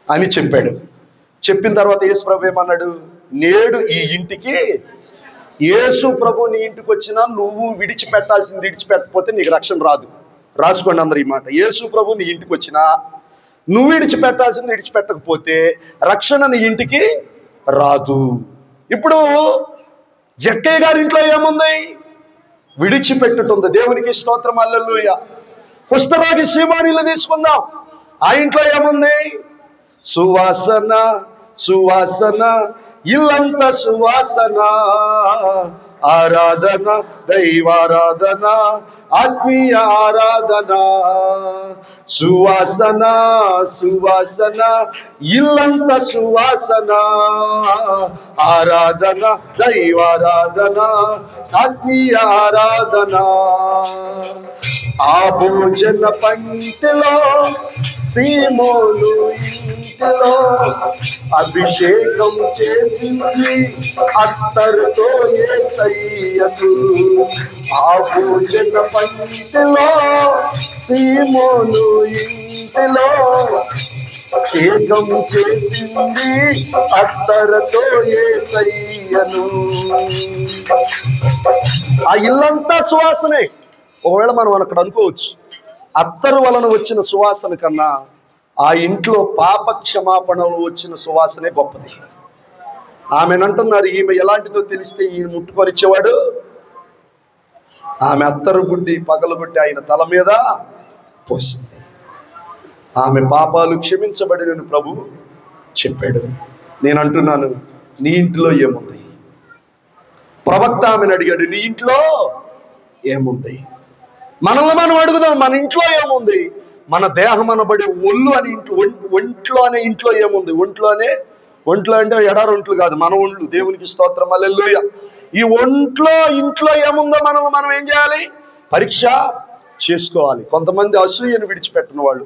అని చెప్పాడు. చెప్పిన తర్వాత యేసు ప్రభు ఏమన్నాడు? నేడు ఈ ఇంటికి, యేసు ప్రభు నీ ఇంటికి వచ్చినా నువ్వు విడిచిపెట్టాల్సింది విడిచిపెట్టకపోతే నీకు రక్షణ రాదు. రాసుకోండి అందరు ఈ మాట. యేసు ప్రభు నీ ఇంటికి వచ్చినా నువ్వు విడిచిపెట్టాల్సింది విడిచిపెట్టకపోతే రక్షణ నీ ఇంటికి రాదు. ఇప్పుడు జక్కయ్య గారి ఇంట్లో ఏముంది? విడిచిపెట్టుతుంది. దేవునికి స్తోత్రం, హల్లెలూయా. కుష్ఠరోగి సీమోనీలు తీసుకుందాం. ఆ ఇంట్లో ఏముంది? సువాసన, సువాసన, ఇల్లంతా సువాసన, ఆరాధన, దైవారాధన, ఆత్మీయ ఆరాధన, సువాసన, సువాసన, ఇల్లంతా సువాసన, ఆరాధన, దైవారాధన, ఆత్మీయ ఆరాధన. ఆ భోజన పంక్తిలో సీమోను ఇంటిలో అభిషేకం చేసింది అత్తరుతో యేసయ్యకు. ఆ భోజన పంక్తిలో సీమోను ఇంటిలో అభిషేకం చేసింది అత్తరుతో యేసయ్యను. ఆ ఇల్లంతా సువాసనే. ఒకవేళ మనం అక్కడ అనుకోవచ్చు, అత్తరు వలన వచ్చిన సువాసన కన్నా ఆ ఇంట్లో పాప క్షమాపణలు వచ్చిన సువాసనే గొప్పది. ఆమెనంటున్నారు, ఈమె ఎలాంటిదో తెలిస్తే ఈయన ముట్టుకొనిచ్చేవాడు ఆమె అత్తరు బుడ్డి పగలగొట్టి ఆయన తల మీద పోసింది. ఆమె పాపాలు క్షమించబడినని ప్రభు చెప్పాడు. నేను అంటున్నాను, నీ ఇంట్లో ఏముంది? ప్రవక్త ఆమెను అడిగాడు, నీ ఇంట్లో ఏముంది? మనల్ని మనం అడుగుదాం, మన ఇంట్లో ఏముంది? మన దేహం అనబడి ఒళ్ళు అని ఒంట్లో అనే ఇంట్లో ఏముంది? ఒంట్లో అంటే ఎడారొంట్లు కాదు, మన ఒంట్లు. దేవునికి స్తోత్రం, హల్లెలూయా. ఈ ఇంట్లో ఏముందో మనం ఏం చేయాలి? పరీక్ష చేసుకోవాలి. కొంతమంది అసూయను విడిచిపెట్టిన వాళ్ళు,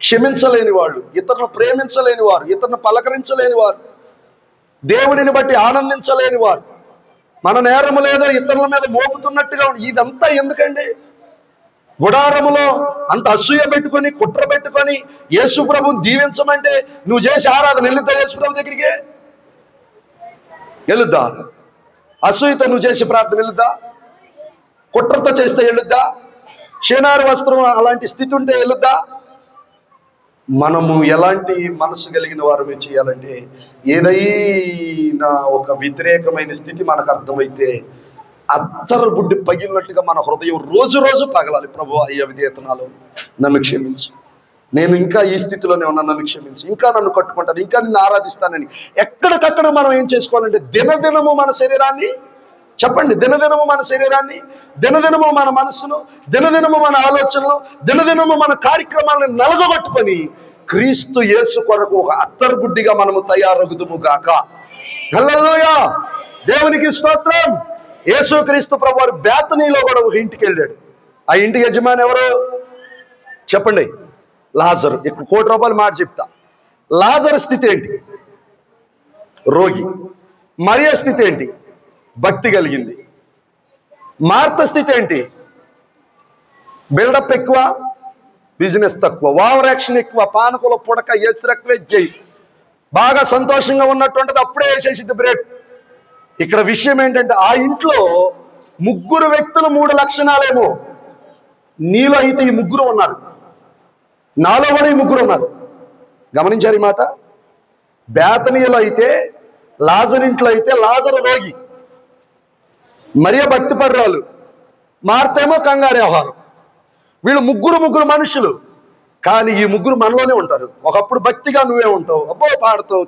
క్షమించలేని వాళ్ళు, ఇతరులను ప్రేమించలేని వారు, ఇతరులను పలకరించలేని వారు, దేవునిని బట్టి ఆనందించలేని వారు, మన నేరము లేదో ఇతరుల మీద మోపుతున్నట్టుగా ఇదంతా ఎందుకండి? గుడారములో అంత అసూయ పెట్టుకొని, కుట్ర పెట్టుకొని యేసు ప్రభుని దీవించమంటే నువ్వు చేసే ఆరాధన వెళ్ళుద్దా? యేసు ప్రభు దగ్గరికి వెళ్ళుద్దా? అసూయతో నువ్వు చేసే ప్రార్థన వెళ్ళుద్దా? కుట్రతో చేస్తే వెళ్ళుద్దా? క్షీణారు వస్త్రం అలాంటి స్థితి ఉంటే వెళ్ళుద్దా? మనము ఎలాంటి మనసు కలిగిన వారు చేయాలంటే, ఏదైనా ఒక వ్యతిరేకమైన స్థితి మనకు అర్థమైతే అత్తరు బుడ్డి పగిలినట్టుగా మన హృదయం రోజు రోజు పగలాలి. ప్రభు, అయ్యా విధేయతనాలు నన్ను క్షమించు, నేను ఇంకా ఈ స్థితిలోనే ఉన్నా, నన్ను క్షమించు, ఇంకా నన్ను కట్టుకుంటాను, ఇంకా నిన్ను ఆరాధిస్తానని ఎక్కడికక్కడ మనం ఏం చేసుకోవాలంటే, దినదినము మన శరీరాన్ని, చెప్పండి, దినదినము మన శరీరాన్ని, దినదినము మన మనస్సును, దినదినము మన ఆలోచనలు, దినదినము మన కార్యక్రమాలను నలగొట్టుకొని క్రీస్తు యేసు కొరకు ఒక అత్తరు బుడ్డిగా మనము తయారగుదుము గాక. హల్లెలూయా, దేవునికి స్తోత్రం. యేసు క్రీస్తు ప్రభు వారు బేతనీలో కూడా ఒక ఇంటికి వెళ్ళాడు. ఆ ఇంటి యజమాని ఎవరు చెప్పండి? లాజరు. ఇక్కడ ₹1,00,00,000 మాట చెప్తా. లాజరు స్థితి ఏంటి? రోగి. మరియ స్థితి ఏంటి? భక్తి కలిగింది. మార్త స్థితి ఏంటి? బిల్డప్ ఎక్కువ, బిజినెస్ తక్కువ, ఓవర్ యాక్షన్ ఎక్కువ, పానకుల పుడక, ఎచ్చరక్వే జై. బాగా సంతోషంగా ఉన్నటువంటిది అప్పుడే వేసేసింది బ్రేక్. ఇక్కడ విషయం ఏంటంటే, ఆ ఇంట్లో 3 వ్యక్తులు 3 లక్షణాలేమో. నీలో అయితే ఈ 3 ఉన్నారు, నాలో కూడా ఈ 3 ఉన్నారు. గమనించారు ఈ మాట? బేతనీయులో అయితే, లాజరు ఇంట్లో అయితే లాజరు రోగి, మరియ భక్తి పరురాలు, మార్తేమో కంగారు వ్యవహారం. వీళ్ళు 3 మనుషులు, కానీ ఈ 3 మనలోనే ఉంటారు. ఒకప్పుడు భక్తిగా నువ్వే ఉంటావు, అబ్బో పాడుతావు,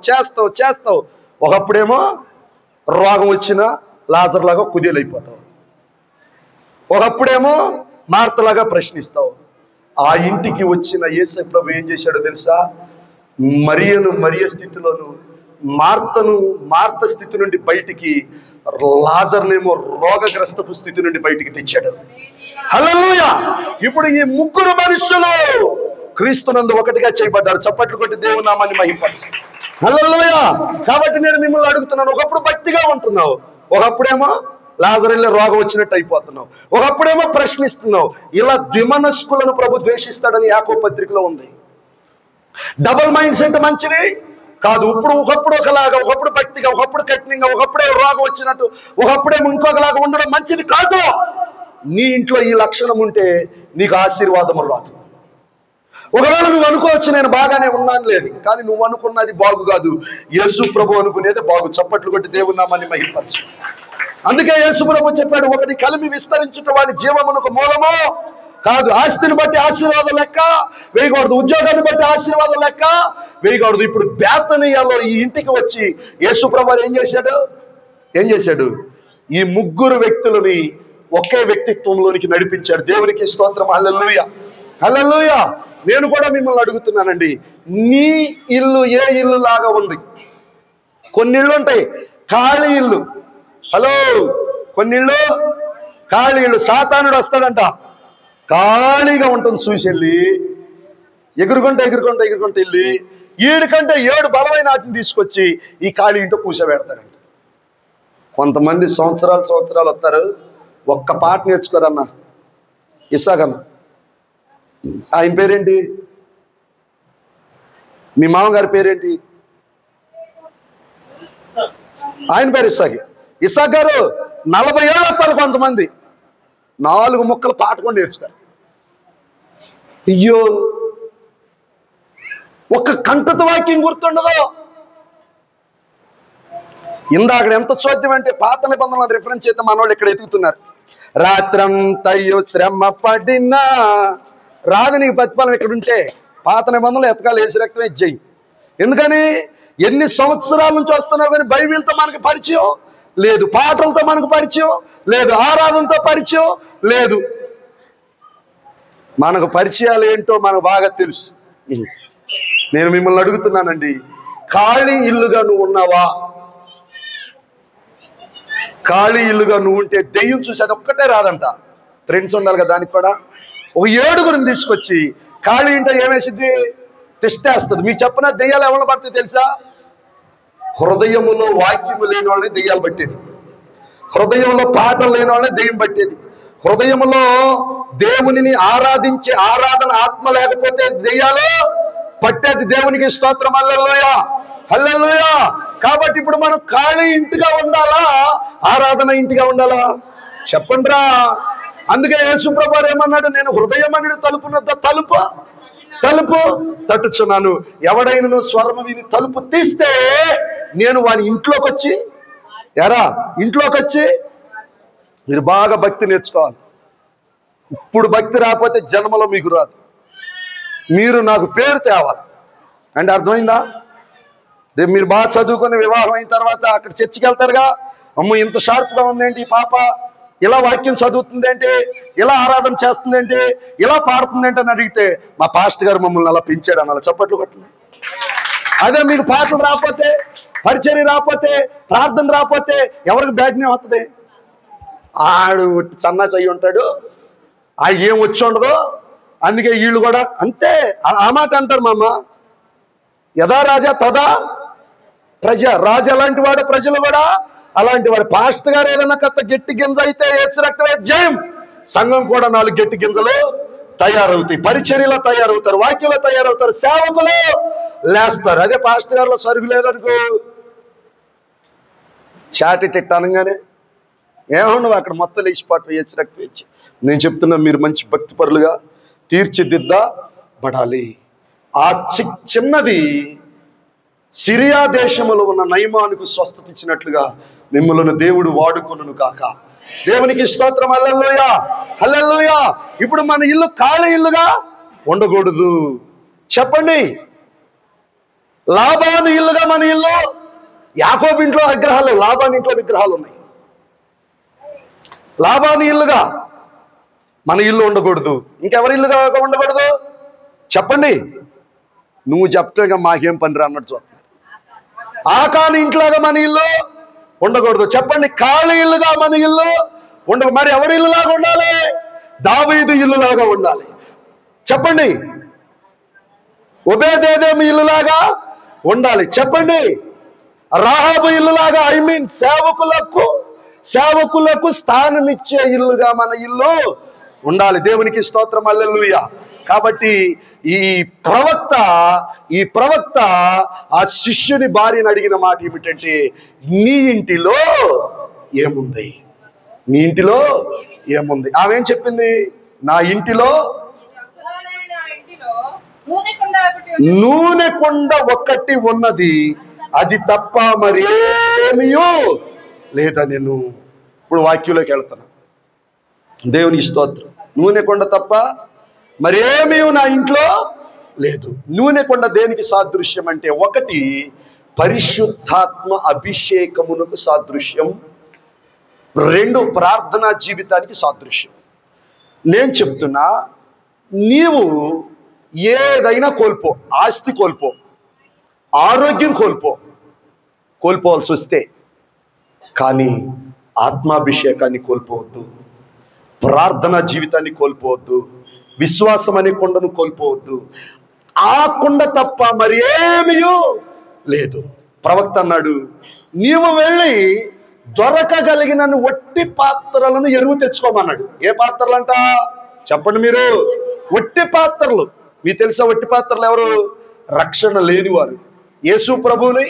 చేస్తావు. ఒకప్పుడేమో రోగం వచ్చిన లాజర్లాగా కుదేలైపోతావు. ఒకప్పుడేమో మార్తలాగా ప్రశ్నిస్తావు. ఆ ఇంటికి వచ్చిన యేసు ప్రభు ఏం చేశాడో తెలుసా? మరియ స్థితిలోను, మార్త స్థితి నుండి బయటికి, లాజర్నేమో రోగగ్రస్తపు స్థితి నుండి బయటికి తెచ్చాడు. హల్లెలూయా. ఇప్పుడు ఈ 3 మనుషులు క్రీస్తునందు ఒకటిగా చేయబడ్డారు. చప్పట్లు కొట్టి దేవుని నామాన్ని మహిమపరచు. హల్లెలూయా. కాబట్టి నేను మిమ్మల్ని అడుగుతున్నాను, ఒకప్పుడు భక్తిగా ఉంటున్నావు, ఒకప్పుడేమో లాజరులో రోగం వచ్చినట్టు అయిపోతున్నావు, ఒకప్పుడేమో ప్రశ్నిస్తున్నావు. ఇలా ద్విమనస్కులను ప్రభు ద్వేషిస్తాడని యాకోబు పత్రికలో ఉంది. డబుల్ మైండ్ సెట్ మంచిది కాదు. ఒకప్పుడు ఒకలాగా, ఒకప్పుడు భక్తిగా, ఒకప్పుడు కఠినంగా, ఒకప్పుడే రోగం వచ్చినట్టు, ఒకప్పుడేమో ఇంకొకలాగా ఉండడం మంచిది కాదు. నీ ఇంట్లో ఈ లక్షణం ఉంటే నీకు ఆశీర్వాదం రాదు. ఒకవేళ నువ్వు అనుకోవచ్చు, నేను బాగానే ఉన్నాను లేదు, కానీ నువ్వు అనుకున్నది బాగు కాదు, యేసు ప్రభు అనుకునేది బాగు. చప్పట్లు కొట్టి దేవుని నామాన్ని మహిమపరచు. అందుకే యేసు ప్రభు చెప్పాడు, ఒకటి కలిమి విస్తరించుట వాడి జీవమునకు మూలము కాదు. ఆస్తిని బట్టి ఆశీర్వాదం లెక్క వేయకూడదు, ఉద్యోగాన్ని బట్టి ఆశీర్వాదం లెక్క వేయకూడదు. ఇప్పుడు బేతనీయలో ఈ ఇంటికి వచ్చి యేసు ప్రభు ఏం చేశాడు? ఈ 3 వ్యక్తులని ఒకే వ్యక్తిత్వంలోనికి నడిపించాడు. దేవునికి స్తోత్రం. హల్లెలూయా, హల్లెలూయా. నేను కూడా మిమ్మల్ని అడుగుతున్నానండి, నీ ఇల్లు ఏ ఇల్లు లాగా ఉంది? కొన్ని ఇళ్ళు ఉంటాయి ఖాళీ ఇల్లు. హలో, కొన్ని ఇళ్ళు ఖాళీ ఇల్లు. సాతానుడు వస్తాడంట, ఖాళీగా ఉంటుంది చూసి వెళ్ళి ఎగురుకుంటే వెళ్ళి ఈడికంటే 7 బలమైన వాటిని తీసుకొచ్చి ఈ ఖాళీ ఇంట్లో కూర్చోబెడతాడంట. కొంతమంది సంవత్సరాలు వస్తారు, ఒక్క పాట నేర్చుకోరన్న. ఇస్సాకన్న, ఆయన పేరేంటి? మీ మామగారి పేరేంటి? ఆయన పేరు ఇస్సాక్ గారు. 40 ఏళ్ళు వస్తారు కొంతమంది, 4 ముక్కలు పాట కూడా నేర్చుకోరు. అయ్యో, ఒక్క కంఠత వాక్యం గుర్తుండదు. ఇందాక ఎంత చోద్యం అంటే, పాత నిబంధనలను రిఫరెన్స్ చేస్తే మనోళ్ళు ఇక్కడ ఎదుగుతున్నారు. రాత్రంతయు శ్రమ పడినా రాదు నీకు ప్రతిఫలం. ఇక్కడ ఉంటే పాత నిబంధనలు ఎతకాలి, ఏసు రక్తం ఇచ్చేయి. ఎందుకని ఎన్ని సంవత్సరాల నుంచి వస్తున్నావు కానీ బైబిల్తో మనకు పరిచయం లేదు, పాటలతో మనకు పరిచయం లేదు, ఆరాధనతో పరిచయం లేదు. మనకు పరిచయాలు ఏంటో మనకు బాగా తెలుసు. నేను మిమ్మల్ని అడుగుతున్నానండి, ఖాళీ ఇల్లుగా నువ్వు ఉన్నావా? ఖాళీ ఇల్లుగా నువ్వు ఉంటే దెయ్యం చూసి అది ఒక్కటే రాదంట, ఫ్రెండ్స్ ఉండాలి కదా దానికి కూడా. ఒక 7గురిని తీసుకొచ్చి ఖాళీ ఇంట ఏమేసిద్ది? తిష్టేస్తుంది. మీకు చెప్పిన దెయ్యాలు ఎవరిని పడితే తెలుసా? హృదయములో వాక్యము లేని వాళ్ళని దెయ్యాలు పట్టేది, హృదయంలో పాటలు లేని వాళ్ళని దెయ్యం పట్టేది, హృదయంలో దేవునిని ఆరాధించే ఆరాధన ఆత్మ లేకపోతే దెయ్యాలు పట్టేది. దేవునికి స్తోత్రం, హల్లెలూయా హల్లెలూయా. కాబట్టి ఇప్పుడు మనం ఖాళీ ఇంటిగా ఉండాలా, ఆరాధన ఇంటిగా ఉండాలా? చెప్పండి రా. అందుకే యేసుప్రభువు ఏమన్నాడు? నేను హృదయమని తలుపునద్ద తలుపు తట్టుచున్నాను, ఎవడైనా స్వరము విని తలుపు తీస్తే నేను వాని ఇంట్లోకి వచ్చి ఇంట్లోకి వచ్చి. మీరు బాగా భక్తి నేర్చుకోవాలి. ఇప్పుడు భక్తి రాకపోతే జన్మలో మీకు రాదు. మీరు నాకు పేరు తేవాలి అంటే అర్థమైందా? రేపు మీరు బాగా చదువుకుని వివాహం అయిన తర్వాత అక్కడ చర్చికి వెళ్తారుగా, అమ్మ ఇంత షార్ప్గా ఉందేంటి ఈ పాప, ఇలా వాక్యం చదువుతుందేంటి, ఇలా ఆరాధన చేస్తుందేంటి, ఇలా పాడుతుందేంటి అని అడిగితే మా పాస్టర్ గారు మమ్మల్ని అలా పెంచాడు అనాలి. చప్పట్లు కొట్టండి. అదే మీకు పాటలు రాకపోతే, పరిచర్య రాకపోతే, ప్రార్థన రాకపోతే ఎవరికి బ్యాడ్ నేమ్ వస్తుంది? ఆడు సన్నా చెయ్యి ఉంటాడు, ఆ ఏం వచ్చి ఉండదు. అందుకే వీళ్ళు కూడా అంతే ఆ మాట అంటారు. మామ యథా రాజా తదా ప్రజ, రాజు అలాంటి వాడు, ప్రజలు కూడా అలాంటి వాడు. పాస్టర్ గారు ఏదైనా కొత్త గట్టి గింజ అయితే యేసు రక్తమే జయం. సంఘం కూడా 4 గట్టి గింజలు తయారవుతాయి, పరిచర్యలో తయారవుతారు, వాక్యంలో తయారవుతారు, సేవకులు లేస్తారు. అదే పాస్టర్ గారిలో సరుగు లేదనుకో, చాటిట్ అనగానే ఏమన్నావు అక్కడ మొత్తం లేచిపాటు యేసు రక్తం ఇచ్చి. నేను చెప్తున్నా, మీరు మంచి భక్తిపరులుగా తీర్చిదిద్దబడాలి. ఆ చిన్నది సిరియా దేశములో ఉన్న నయమానుకు స్వస్థత ఇచ్చినట్లుగా మిమ్మల్ని దేవుడు వాడుకొనును కాక. దేవునికి స్తోత్రం, హల్లెలూయా హల్లెలూయా. ఇప్పుడు మన ఇల్లు ఖాళీ ఇల్లుగా ఉండకూడదు. చెప్పండి, లాబాను ఇల్లుగా మన ఇల్లు. యాకోబు ఇంట్లో విగ్రహాలు, లాబాను ఇంట్లో విగ్రహాలు ఉన్నాయి. లాబాను ఇల్లుగా మన ఇల్లు ఉండకూడదు. ఇంకెవరి ఇల్లుగా ఉండకూడదు? చెప్పండి. నువ్వు చెప్తేగా మాకేం పని రా అన్నట్టు చూస్తున్నారు. ఆకాని ఇంట్లాగా మన ఇల్లు ఉండకూడదు. చెప్పండి, ఖాళీ ఇల్లుగా మన ఇల్లు ఉండదు. మరి ఎవరి ఇల్లులాగా ఉండాలి? దావీదు ఇల్లులాగా ఉండాలి. చెప్పండి, ఒబేదేదోము ఇల్లులాగా ఉండాలి. చెప్పండి, రాహాబు ఇల్లులాగా, సేవకులకు స్థానం ఇచ్చే ఇల్లుగా మన ఇల్లు ఉండాలి. దేవునికి స్తోత్రం, హల్లెలూయా. కాబట్టి ఈ ప్రవక్త ఆ శిష్యుని భార్యను అడిగిన మాట ఏమిటంటే, నీ ఇంటిలో ఏముంది? నీ ఇంటిలో ఏముంది? ఆమెం చెప్పింది? నా ఇంటిలో నూనె కుండ ఒకటి ఉన్నది, అది తప్ప మరేమీ లేదా. నేను ఇప్పుడు వాక్యంలోకి వెళ్తున్నా. దేవుని స్తోత్రం. నూనె కొండ తప్ప మరేమీ నా ఇంట్లో లేదు. నూనె కొండ దేనికి సాదృశ్యం అంటే, 1 పరిశుద్ధాత్మ అభిషేకమునకు సాదృశ్యం, 2 ప్రార్థనా జీవితానికి సాదృశ్యం. నేను చెప్తున్నా, నీవు ఏదైనా కోల్పో, ఆస్తి కోల్పో, ఆరోగ్యం కోల్పోవాల్సి వస్తే, కానీ ఆత్మాభిషేకాన్ని కోల్పోవద్దు, ప్రార్థనా జీవితాన్ని కోల్పోవద్దు, విశ్వాసం అనే కొండను కోల్పోవద్దు. ఆ కొండ తప్ప మరి ఏమీ లేదు. ప్రవక్త అన్నాడు, నీవు వెళ్ళి దొరకగలిగిన ఒట్టి పాత్రలను ఎరువు తెచ్చుకోమన్నాడు. ఏ పాత్రలంట? చెప్పండి మీరు. ఒట్టి పాత్రలు. మీకు తెలుసా ఒట్టి పాత్రలు ఎవరు? రక్షణ లేనివారు, యేసు ప్రభువుని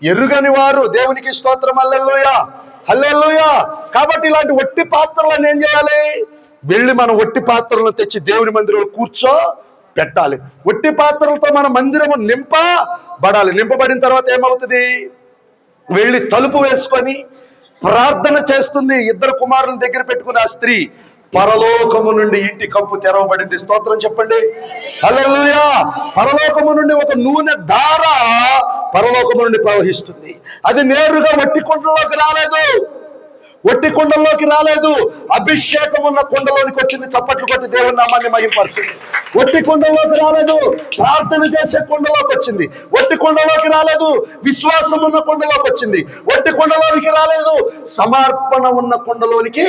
ఎరుగని వారు. దేవునికి స్తోత్రం, హల్లెలూయా హల్లెలూయా. కాబట్టి ఇలాంటి ఒట్టి పాత్రలను ఏం చేయాలి? వెళ్ళి మనం ఒట్టి పాత్రలను తెచ్చి దేవుని మందిరంలో పెట్టాలి. ఒట్టి పాత్రలతో మన మందిరము నింపబడాలి. నింపబడిన తర్వాత ఏమవుతుంది? వెళ్ళి తలుపు వేసుకొని ప్రార్థన చేస్తుంది. ఇద్దరు కుమారుల దగ్గర పెట్టుకుని ఆ స్త్రీ పరలోకము నుండి ఇంటి కప్పు తెరవబడింది. స్తోత్రం చెప్పండి, హల్లెలూయా. పరలోకము నుండి ఒక నూనె ధార పరలోకము నుండి ప్రవహిస్తుంది. అది నేరుగా వట్టి కుండలోకి రాలేదు, వట్టి కుండల్లోకి రాలేదు. అభిషేకం ఉన్న కుండలోనికి వచ్చింది. చప్పట్లు కొట్టి దేవుని నామాన్ని మహిమపరచండి. వట్టి కుండలోకి రాలేదు, ప్రార్థన చేసే కుండలోకి వచ్చింది. వట్టి కుండలోకి రాలేదు, విశ్వాసం ఉన్న కుండలోకి వచ్చింది. వట్టి కుండలోనికి రాలేదు, సమర్పణ ఉన్న కుండలోనికి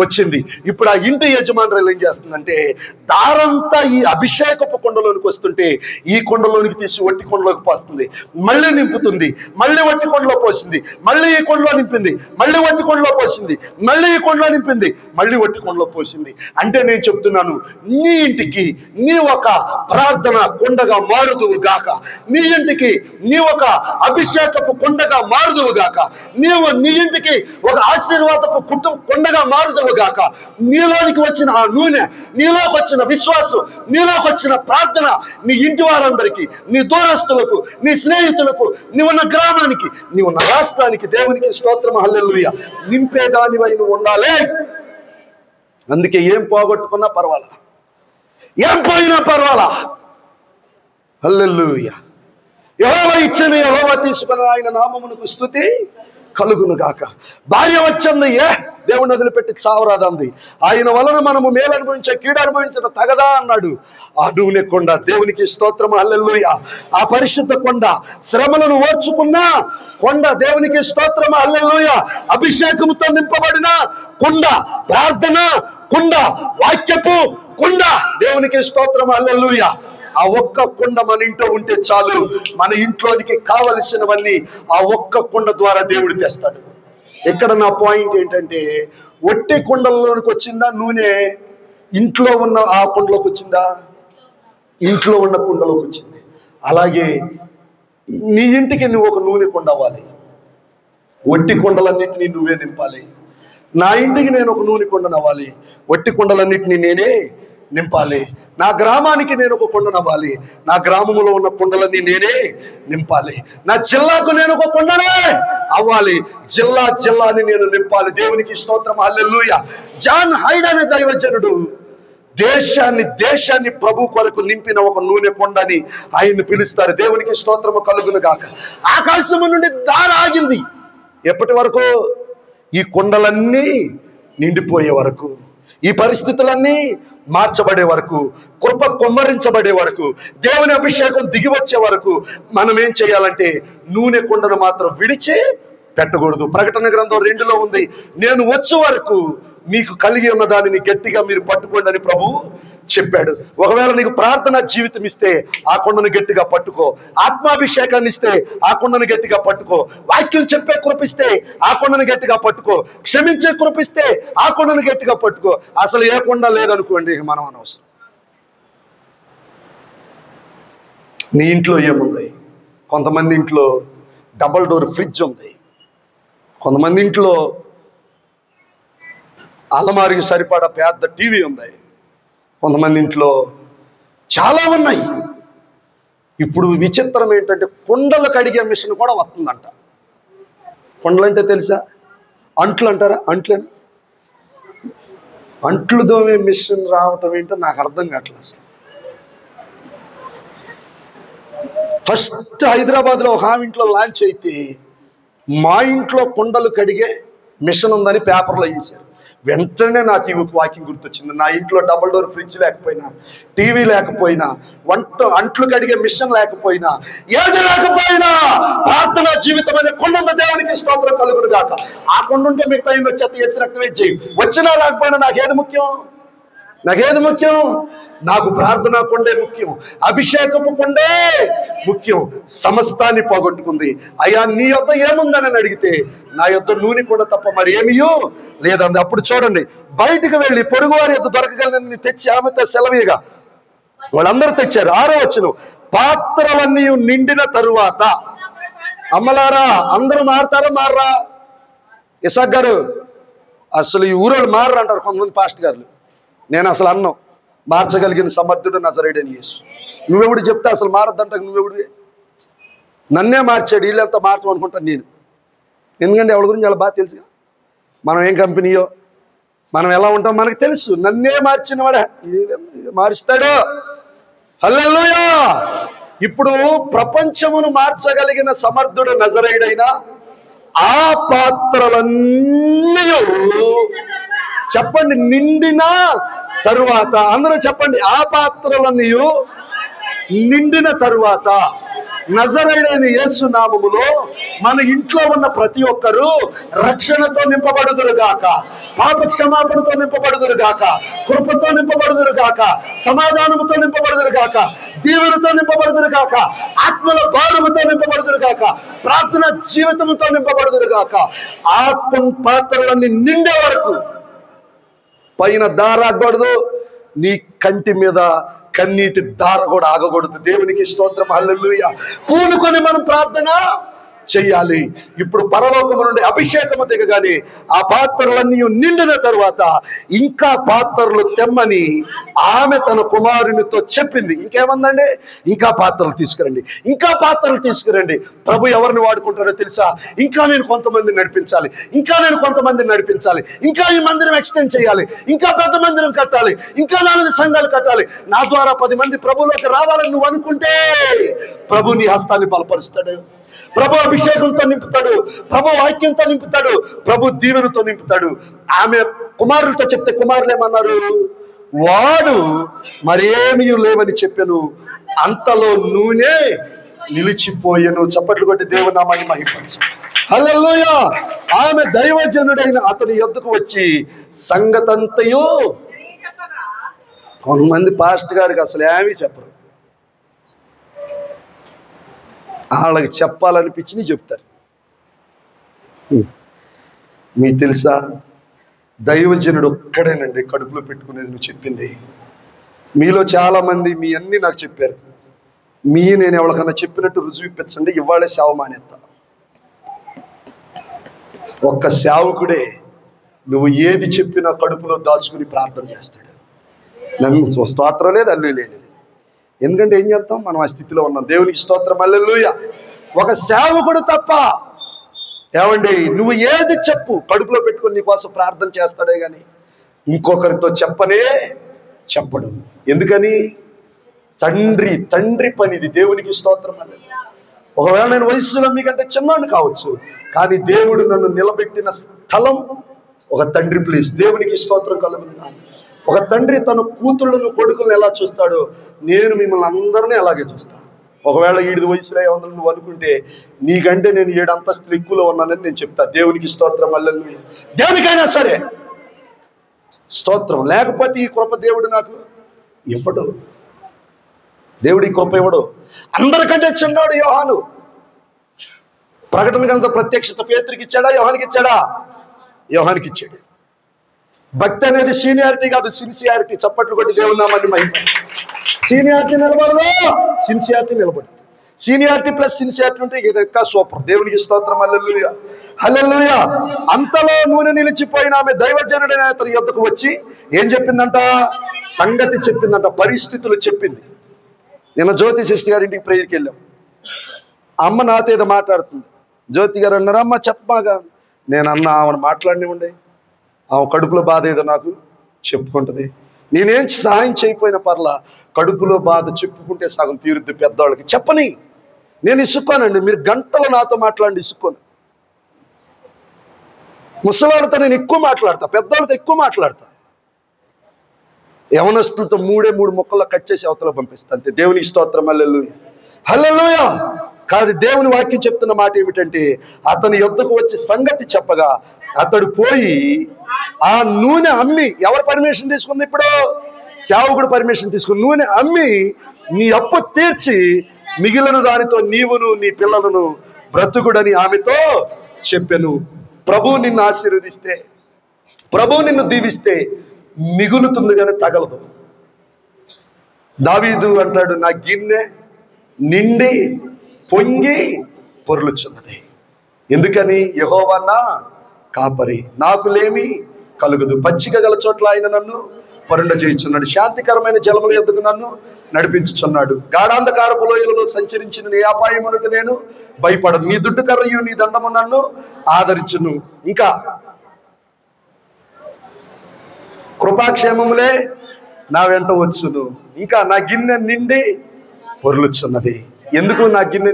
వచ్చింది. ఇప్పుడు ఆ ఇంటి యజమానురాలు ఏం చేస్తుందంటే దారంతా ఈ అభిషేకపు కుండలోనికి వస్తుంటే ఈ కుండలోనికి తీసి వట్టి కుండలోకి పోస్తుంది, మళ్ళీ నింపుతుంది, మళ్ళీ వట్టి కుండలో పోసింది, మళ్ళీ ఈ కుండలో నింపింది, మళ్ళీ వట్టి కుండలో పోసింది, మళ్ళీ ఈ కుండలో నింపింది, మళ్ళీ వట్టి కుండలో పోసింది. అంటే నేను చెప్తున్నాను, నీ ఇంటికి నీ ఒక ప్రార్థన కుండగా మారుదువు గాక, నీ ఇంటికి నీ ఒక అభిషేకపు కుండగా మారుదువు గాక, నీ ఇంటికి ఒక ఆశీర్వాదపు కుండగా మారుదు గాక. నీలోనికి వచ్చిన ఆ నూనె, నీలోకి వచ్చిన విశ్వాసం, నీలోకి వచ్చిన ప్రార్థన నీ ఇంటి వారందరికీ, నీ దూరస్తులకు, నీ స్నేహితులకు, నీవున్న గ్రామానికి, నీవున్న రాష్ట్రానికి, దేవునికి స్తోత్రం, హల్లెలూయా, నింపేదానివై నువ్వు ఉండాలి. అందుకే ఏం పోగొట్టుకున్నా పర్వాలా, ఏం పోయినా పర్వాలా, హల్లెలూయా. యెహోవా ఇచ్చిన యెహోవా తీసుకున్న ఆయన నామమునకు స్తుతి కలుగును గాక. భార్య వచ్చింది, దేవుని వదిలిపెట్టి చావరాదంది. ఆయన వలన మనము మేలు అనుభవించే కీడు అనుభవించడం తగదా అన్నాడు. ఆ నూనె కొండ, దేవునికి స్తోత్రం, హల్లెలూయా. ఆ పరిశుద్ధ కొండ, శ్రమలను ఓర్చుకున్న కొండ, దేవునికి స్తోత్రం, హల్లెలూయా. అభిషేకముతో నింపబడిన కొండ, ప్రార్థన కొండ, వాక్యపు కొండ, దేవునికి స్తోత్రం, హల్లెలూయా. ఆ ఒక్క కుండ మన ఇంట్లో ఉంటే చాలు, మన ఇంట్లోనికి కావలసినవన్నీ ఆ ఒక్క కుండ ద్వారా దేవుడు తెస్తాడు. ఇక్కడ నా పాయింట్ ఏంటంటే, ఒట్టి కుండల్లోనికి వచ్చిందా నూనె, ఇంట్లో ఉన్న ఆ కుండలోకి వచ్చిందా, ఇంట్లో ఉన్న కుండలోకి వచ్చింది. అలాగే నీ ఇంటికి నువ్వు ఒక నూనె కుండ అవ్వాలి. ఒట్టి కుండలన్నింటినీ నువ్వే నింపాలి. నా ఇంటికి నేను ఒక నూనె కుండను అవ్వాలి, ఒట్టి కుండలన్నింటినీ నేనే నింపాలి. నా గ్రామానికి నేను ఒక కుండనవ్వాలి, నా గ్రామంలో ఉన్న కుండలన్నీ నేనే నింపాలి. నా జిల్లాకు నేను ఒక కుండనే అవ్వాలి, జిల్లాని నేను నింపాలి. దేవునికి స్తోత్రం, హల్లెలూయా. జాన్ హైడ్ అనే దైవజనుడు దేశాన్ని ప్రభు కొరకు నింపిన ఒక నూనె కొండని ఆయన్ని పిలుస్తారు. దేవునికి స్తోత్రము కలుగును గాక. ఆకాశము నుండి దారి ఆగింది. ఎప్పటి వరకు? ఈ కుండలన్నీ నిండిపోయే వరకు, ఈ పరిస్థితులన్నీ మార్చబడే వరకు, కృప కొమ్మరించబడే వరకు, దేవుని అభిషేకం దిగి వచ్చే వరకు మనం ఏం చేయాలంటే నూనె కుండను మాత్రం విడిచి పెట్టకూడదు. ప్రకటన గ్రంథం 2లో ఉంది, నేను వచ్చే వరకు మీకు కలిగి ఉన్న దానిని గట్టిగా మీరు పట్టుకోండి అని ప్రభువు చెప్పాడు. ఒకవేళ నీకు ప్రార్థన జీవితం ఇస్తే ఆ కొండను గట్టిగా పట్టుకో, ఆత్మాభిషేకాన్ని ఇస్తే ఆ కొండను గట్టిగా పట్టుకో, వాక్యం చెప్పే కృపిస్తే ఆ కొండను గట్టిగా పట్టుకో, క్షమించే కృపిస్తే ఆ కొండను గట్టిగా పట్టుకో. అసలు ఏ కొండ లేదనుకోండి, మనం అనవసరం. నీ ఇంట్లో ఏముంది? కొంతమంది ఇంట్లో డబల్ డోర్ ఫ్రిడ్జ్ ఉంది, కొంతమంది ఇంట్లో అలమారికి సరిపడా పెద్ద టీవీ ఉంది, కొంతమంది ఇంట్లో చాలా ఉన్నాయి. ఇప్పుడు విచిత్రం ఏంటంటే కుండలు కడిగే మిషన్ కూడా వస్తుందంట. కుండలు అంటే తెలుసా? అంట్లు అంటారా? అంట్లేనా? అంట్లు దోమే మిషన్ రావటం ఏంటో నాకు అర్థం కావట్లేదు అసలు. ఫస్ట్ హైదరాబాద్లో ఒక ఆమె ఇంట్లో లాంచ్ అయితే మా ఇంట్లో కుండలు కడిగే మిషన్ ఉందని పేపర్లో వేశారు. వెంటనే నాకు ఈ వాక్యం గుర్తొచ్చింది. నా ఇంట్లో డబుల్ డోర్ ఫ్రిడ్జ్ లేకపోయినా, టీవీ లేకపోయినా, అంట్లు కడిగే మిషన్ లేకపోయినా, ఏది లేకపోయినా ప్రార్థనా జీవితం అనే కొండ ఉన్న దేవునికి స్తోత్రం కలుగును గాక. ఆ కొండ ఉంటే మిగతా వచ్చేది వేసి రక్తమే చేయి. వచ్చినా రాకపోయినా నాకేది ముఖ్యం? నాకు ప్రార్థన కొండే ముఖ్యం, అభిషేకపు కొండే ముఖ్యం. సమస్తాన్ని పోగొట్టుకుంది. అయ్యా నీ యొద్ద ఏముందని అడిగితే నా యొద్ద నూనె కూడా తప్ప మరి ఏమియో లేదంది. అప్పుడు చూడండి, బయటికి వెళ్ళి పొరుగు వారి యొద్ద దొరకగలని తెచ్చి ఆమెతో సెలవీగా వాళ్ళందరూ తెచ్చారు. 6వ వచనం, పాత్రలన్నీ నిండిన తరువాత, అమ్మలారా అందరూ మారతారా మారరా? ఇసాక్ గారు అసలు ఈ ఊరోళ్ళు మారరు అంటారు కొంతమంది పాస్ట్ గారులు. నేను అసలు అన్నం మార్చగలిగిన సమర్థుడు నజరేయుడైన యేసు. నువ్వెవడు చెప్తే అసలు మారద్దంట? నువ్వెవడివే? నన్నే మార్చాడు, వీళ్ళంతా మార్చమనుకుంటాను నేను. ఎందుకంటే ఎవరి గురించి చాలా బాగా తెలుసుగా. మనం ఏం కంపెనీయో, మనం ఎలా ఉంటాం మనకు తెలుసు. నన్నే మార్చిన వాడే మారుస్తాడు. హల్లెలూయా. ఇప్పుడు ప్రపంచమును మార్చగలిగిన సమర్థుడు నజరేయుడైన ఆ పాత్రలన్నీ చెప్పండి నిండిన తరువాత, అందరూ చెప్పండి, ఆ పాత్రలన్నీ నిండిన తరువాత నజరేయుడైన యేసు నామములో మన ఇంట్లో ఉన్న ప్రతి ఒక్కరూ రక్షణతో నింపబడుదురు గాక, పాప క్షమాపణతో నింపబడుదురు గాక, కృపతో నింపబడుదురు గాక, సమాధానముతో నింపబడుదురు గాక, దీవెనతో నింపబడుదురు గాక, ఆత్మల భారముతో నింపబడుదురు గాక, ప్రార్థన జీవితంతో నింపబడుదురు గాక. ఆత్మ పాత్రలన్నీ నిండే వరకు పైన దారాగకూడదు, నీ కంటి మీద కన్నీటి దార కూడా ఆగకూడదు. దేవునికి స్తోత్రం. హల్లెలూయా. పూనుకొని మనం ప్రార్థన చెయ్యాలి. ఇప్పుడు పరలోకము నుండి అభిషేకము దిగగానే ఆ పాత్రలన్నీ నిండిన తరువాత ఇంకా పాత్రలు తెమ్మని ఆమె తన కుమారునితో చెప్పింది. ఇంకేమందండి? ఇంకా పాత్రలు తీసుకురండి, ఇంకా పాత్రలు తీసుకురండి. ప్రభు ఎవరిని వాడుకుంటారో తెలుసా? ఇంకా నేను కొంతమందిని నడిపించాలి, ఇంకా నేను కొంతమందిని నడిపించాలి, ఇంకా ఈ మందిరం ఎక్స్టెండ్ చేయాలి, ఇంకా పెద్ద మందిరం కట్టాలి, ఇంకా 4 సంఘాలు కట్టాలి, నా ద్వారా 10 మంది ప్రభువులోకి రావాలని నువ్వు అనుకుంటే ప్రభు నీ హస్తాన్ని బలపరుస్తాడు. ప్రభు అభిషేకంతో నింపుతాడు, ప్రభు వాక్యంతో నింపుతాడు, ప్రభు దీవెనతో నింపుతాడు. ఆమె కుమారులతో చెప్తే కుమారులు ఏమన్నారు? వాడు మరేమీ లేవని చెప్పాను, అంతలో నూనె నిలిచిపోయాను. చప్పట్లు కొట్టి దేవుని నామాన్ని మహిమపరచు. హల్లెలూయా. ఆమె దైవజనుడైన అతని యొద్దకు వచ్చి సంగతంతయు, కొంతమంది పాస్టర్ గారికి అసలు ఏమీ చెప్పరు, వాళ్ళకి చెప్పాలనిపించి చెప్తారు. మీకు తెలుసా, దైవజనుడు ఒక్కడేనండి కడుపులో పెట్టుకునేది నువ్వు చెప్పింది. మీలో చాలా మంది మీ అన్ని నాకు చెప్పారు. నేను ఎవరికన్నా చెప్పినట్టు రుజువు ఇప్పించండి, ఇవాళే సేవ మానేస్తా. ఒక్క సేవకుడే నువ్వు ఏది చెప్పినా కడుపులో దాచుకుని ప్రార్థన చేస్తాడు. నమ్మి స్తోత్రం లేదు, అల్లు లేదు. ఎందుకంటే ఏం చేస్తాం, మనం ఆ స్థితిలో ఉన్నాం. దేవునికి స్తోత్రం. హల్లెలూయా. ఒక సేవకుడు తప్ప ఏమండి నువ్వు ఏది చెప్పు కడుపులో పెట్టుకుని నీకోసం ప్రార్థన చేస్తాడే కానీ ఇంకొకరితో చెప్పడు. ఎందుకని? తండ్రి పనిది. దేవునికి స్తోత్రం. ఒకవేళ నేను వయస్సులో మీకంటే చిన్నాను కావచ్చు, కానీ దేవుడు నన్ను నిలబెట్టిన స్థలం ఒక తండ్రి ప్లేస్. దేవునికి స్తోత్రం కలుగును. ఒక తండ్రి తన కూతుళ్ళను కొడుకులను ఎలా చూస్తాడో నేను మిమ్మల్ని అందరినీ అలాగే చూస్తాను. ఒకవేళ 7 వయసులో ఏమన్నా నువ్వు అనుకుంటే నీకంటే నేను 7 అంతస్తులు ఎక్కువలో ఉన్నానని నేను చెప్తా. దేవునికి స్తోత్రం. హల్లెలూయా. దేనికైనా సరే స్తోత్రం. లేకపోతే ఈ కృప దేవుడు నాకు ఇవ్వడు. దేవుడి కృప ఇవ్వడు. అందరికంటే చిన్నాడు యోహాను. ప్రకటన గ్రంథ ప్రత్యక్షత పేతురుకి ఇచ్చాడా, యోహానికి ఇచ్చాడా? యోహానికి ఇచ్చాడు. భక్తి అనేది సీనియారిటీ కాదు, సిన్సియారిటీ. చప్పట్లు కొట్టి దేవుని నామాన్ని మహిమ. సీనియారిటీ నిలబడదు, సిన్సియారిటీ నిలబడుతుంది. సీనియారిటీ ప్లస్ సిన్సియారిటీ ఉంటే ఇది ఇంకా సూపర్. దేవునికి స్తోత్రం. హల్లెలూయా. హల్లెలూయా. అంతలో నూనె నిలిచిపోయిన ఆమె దైవజనుడైన అతని యొద్దకు వచ్చి ఏం చెప్పిందంట? సంగతి చెప్పిందంట, పరిస్థితులు చెప్పింది. నిన్న జ్యోతి సిస్టర్ గారి ఇంటికి ప్రేయర్కి వెళ్ళాం. అమ్మ నాతో ఏదో మాట్లాడుతుంది. జ్యోతి గారు అన్నారు, అమ్మ చెప్పమాగా. నేను అన్నా, ఆమెను మాట్లాడినివ్వండి, ఆమె కడుపులో బాధ ఏదో నాకు చెప్పుకుంటుంది. నేనేం సహాయం చేయకపోయిన పర్లా, కడుపులో బాధ చెప్పుకుంటే సగం తీరుద్ది. పెద్దవాళ్ళకి చెప్పని నేను ఇసుక్కోనండి. మీరు గంటలు నాతో మాట్లాడి ఇసుక్కోను. ముసలాళ్ళతో నేను ఎక్కువ మాట్లాడతా, పెద్దవాళ్ళతో ఎక్కువ మాట్లాడతా. యవనస్తులతో 3 ముక్కల్లో కట్ చేసి అవతల పంపిస్తా అంతే. దేవునికి స్తోత్రం. హల్లెలూయా. హల్లెలూయా. కానీ దేవుని వాక్యం చెప్తున్న మాట ఏమిటంటే, అతని యొద్దకు వచ్చి సంగతి చెప్పగా అతడు పోయి ఆ నూనె అమ్మి, ఎవరు పర్మిషన్ తీసుకుంది? ఇప్పుడు సేవకుడు పర్మిషన్ తీసుకుని నూనె అమ్మి నీ అప్పు తీర్చి మిగిలిన దానితో నీవును నీ పిల్లలను బ్రతుకుడని ఆమెతో చెప్పెను. ప్రభు నిన్ను ఆశీర్వదిస్తే, ప్రభు నిన్ను దీవిస్తే మిగులుతుంది కానీ తగలదు. దావీదు అంటాడు, నా గిన్నె నిండి పొంగి పొర్లుచున్నది. ఎందుకని? యెహోవా నా కాపరి, నాకు లేమి కలుగదు. పచ్చిక గల చోట్ల ఆయన నన్ను పరుండ చేయుచున్నాడు. శాంతికరమైన జలముల యొద్దకు నన్ను నడిపించుచున్నాడు. గాఢాంధకారపు లోయలలో సంచరించిన నీ అపాయమునకు నేను భయపడను. నీ దుడ్డు కర్రయు నీ దండము నన్ను ఆదరించును. ఇంకా కృపాక్షేమములే నా వెంట వచ్చును. ఇంకా నా గిన్నె నిండి పొర్లుచున్నది. ఎందుకు నా గిన్నె?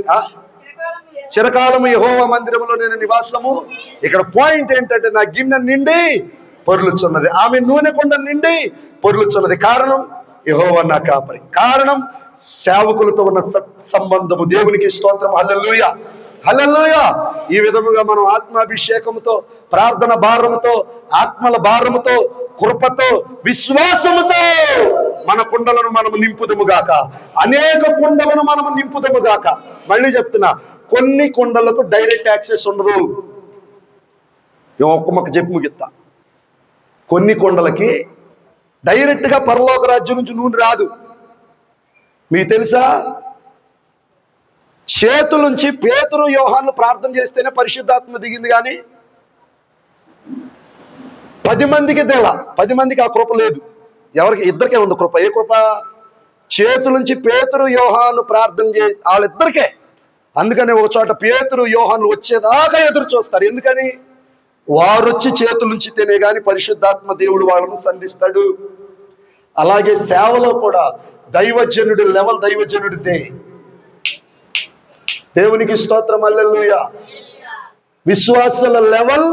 చిరకాలము యెహోవా మందిరములో నేను నివాసము. ఇక్కడ పాయింట్ ఏంటంటే నా గిన్నె నిండి పొర్లుచున్నది. ఆమె నూనె కొండ నిండి పొర్లుచున్నది. కారణం యెహోవా నా కాపరి. కారణం సేవకులతో ఉన్న సంబంధము. దేవునికి స్తోత్రం. హల్లెలూయా, హల్లెలూయా. ఈ విధముగా మనం ఆత్మాభిషేకముతో, ప్రార్థన భారముతో, ఆత్మల భారముతో, కృపతో, విశ్వాసముతో మన కుండలను మనము నింపుదముగాక. అనేక కుండలను మనము నింపుదముగాక. మళ్ళీ చెప్తున్నా, కొన్ని కుండలకు డైరెక్ట్ యాక్సెస్ ఉండదు. ఒక్క మొక్క చెప్పి ముగిస్తా. కొన్ని కుండలకి డైరెక్ట్ గా పరలోక రాజ్యం నుంచి నూనె రాదు. మీకు తెలుసా? చేతులుంచి పేతురు యోహాను ప్రార్థన చేస్తేనే పరిశుద్ధాత్మ దిగింది. కానీ 10 మందికి తెల 10 మందికి ఆ కృప లేదు. ఎవరికి? ఇద్దరికే ఉంది కృప. ఏ కృప? చేతులుంచి పేతురు యోహాను ప్రార్థన చేసి వాళ్ళిద్దరికే. అందుకని ఒక చోట పేతురు యోహాను వచ్చేదాకా ఎదురు చూస్తారు. ఎందుకని? వారు వచ్చి చేతులుంచితేనే గాని పరిశుద్ధాత్మ దేవుడు వాళ్ళను సంధిస్తాడు. అలాగే సేవలో కూడా దైవజనుడి లెవెల్ దైవజనుడిదే. దేవునికి స్తోత్రం. హల్లెలూయా. విశ్వాసుల లెవెల్,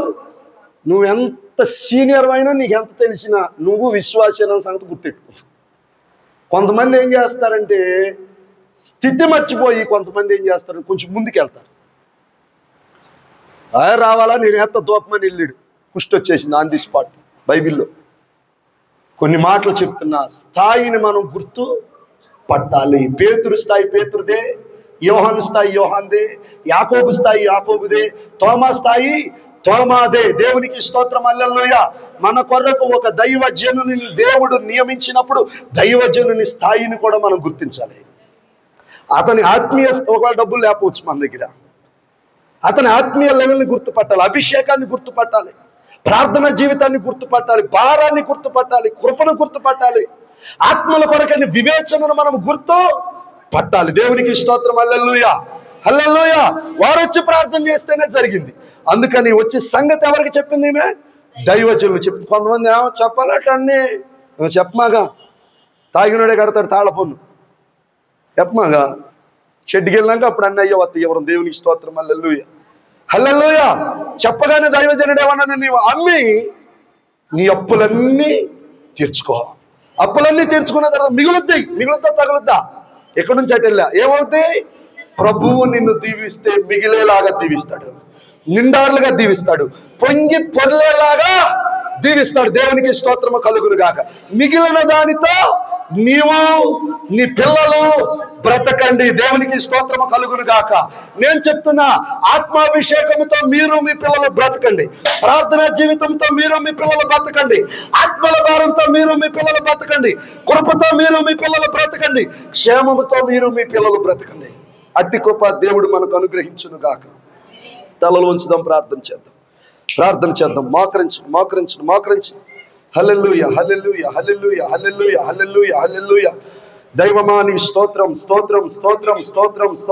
నువ్వు ఎంత సీనియర్ అయినా, నీకు ఎంత తెలిసినా నువ్వు విశ్వాసన సంగతి గుర్తెట్టుకో. కొంతమంది ఏం చేస్తారంటే స్థితి మర్చిపోయి, కొంతమంది ఏం చేస్తారు కొంచెం ముందుకు వెళ్తారు. రావాలా నేను ఎంత దూపమని వెళ్ళాడు, కుష్టి వచ్చేసింది ఆన్ ది స్పాట్. బైబిల్లో కొన్ని మాటలు చెప్తున్నా. స్థాయిని మనం గుర్తు పట్టాలి. పేతురు స్థాయి పేతురుదే, యోహాను స్థాయి యోహాన్దే, యాకోబు స్థాయి యాకోబుదే, తోమా స్థాయి తోమాదే. దేవునికి స్తోత్రం. హల్లెలూయా. మన కొరకు ఒక దైవజనుని దేవుడు నియమించినప్పుడు దైవజనుని స్థాయిని కూడా మనం గుర్తించాలి. అతని ఆత్మీయ, ఒకవేళ డబ్బులు లేకపోవచ్చు మన దగ్గర, అతని ఆత్మీయ లెవెల్ని గుర్తుపట్టాలి, అభిషేకాన్ని గుర్తుపట్టాలి, ప్రార్థన జీవితాన్ని గుర్తుపట్టాలి, భారాన్ని గుర్తుపట్టాలి, కృపను గుర్తుపట్టాలి, ఆత్మల కొరకైన వివేచనను మనం గుర్తు పట్టాలి. దేవునికి స్తోత్రం. హల్లెలూయా, హల్లెలూయా. వారు వచ్చి ప్రార్థన చేస్తేనే జరిగింది. అందుకని వచ్చి సంగతి ఎవరికి చెప్పింది? ఈమె దైవజనులు చెప్పింది. కొంతమంది ఏమో చెప్పాలట అన్నీ చెప్పమాగా, తాగినోడే కడతాడు తాళపన్ను, చెప్పమాగా. షెడ్కి వెళ్ళాక అప్పుడు అన్నీ అయ్యో వత్త ఎవరు. దేవునికి స్తోత్రం. హల్లెలూయా, హల్లెలూయా. చెప్పగానే దైవజనుడు ఏమన్నా, నీవు అమ్మి నీ అప్పులన్నీ తీర్చుకో. అప్పులన్నీ తీర్చుకున్న తర్వాత మిగులుద్దా తగులుద్దా? ఎక్కడి నుంచి అటు వెళ్ళా ఏమవుతాయి? ప్రభువు నిన్ను దీవిస్తే మిగిలేలాగా దీవిస్తాడు, నిండారులుగా దీవిస్తాడు, పొంగి పొర్లేలాగా దీవిస్తాడు. దేవునికి స్తోత్రము కలుగును గాక. మిగిలిన దానితో నీవు నీ పిల్లలు బ్రతకండి. దేవునికి స్తోత్రము కలుగును గాక. నేను చెప్తున్నా, ఆత్మాభిషేకంతో మీరు మీ పిల్లలు బ్రతకండి, ప్రార్థనా జీవితంతో మీరు మీ పిల్లలు బ్రతకండి, ఆత్మల భారంతో మీరు మీ పిల్లలు బ్రతకండి, కృపతో మీరు మీ పిల్లలు బ్రతకండి, క్షేమముతో మీరు మీ పిల్లలు బ్రతకండి. అట్టి కృప దేవుడు మనకు అనుగ్రహించును గాక. తలలు ఉంచుదాం, ప్రార్థన చేద్దాం, ప్రార్థన చేద్దాం. మోకరించి హల్లెలూయా, హల్లెలూయా, హల్లెలూయా, హల్లెలూయా, హల్లెలూయా, హల్లెలూయా. దైవమా నీ స్తోత్రం, స్తోత్రం, స్తోత్రం, స్తోత్రం, స్తోత్రం.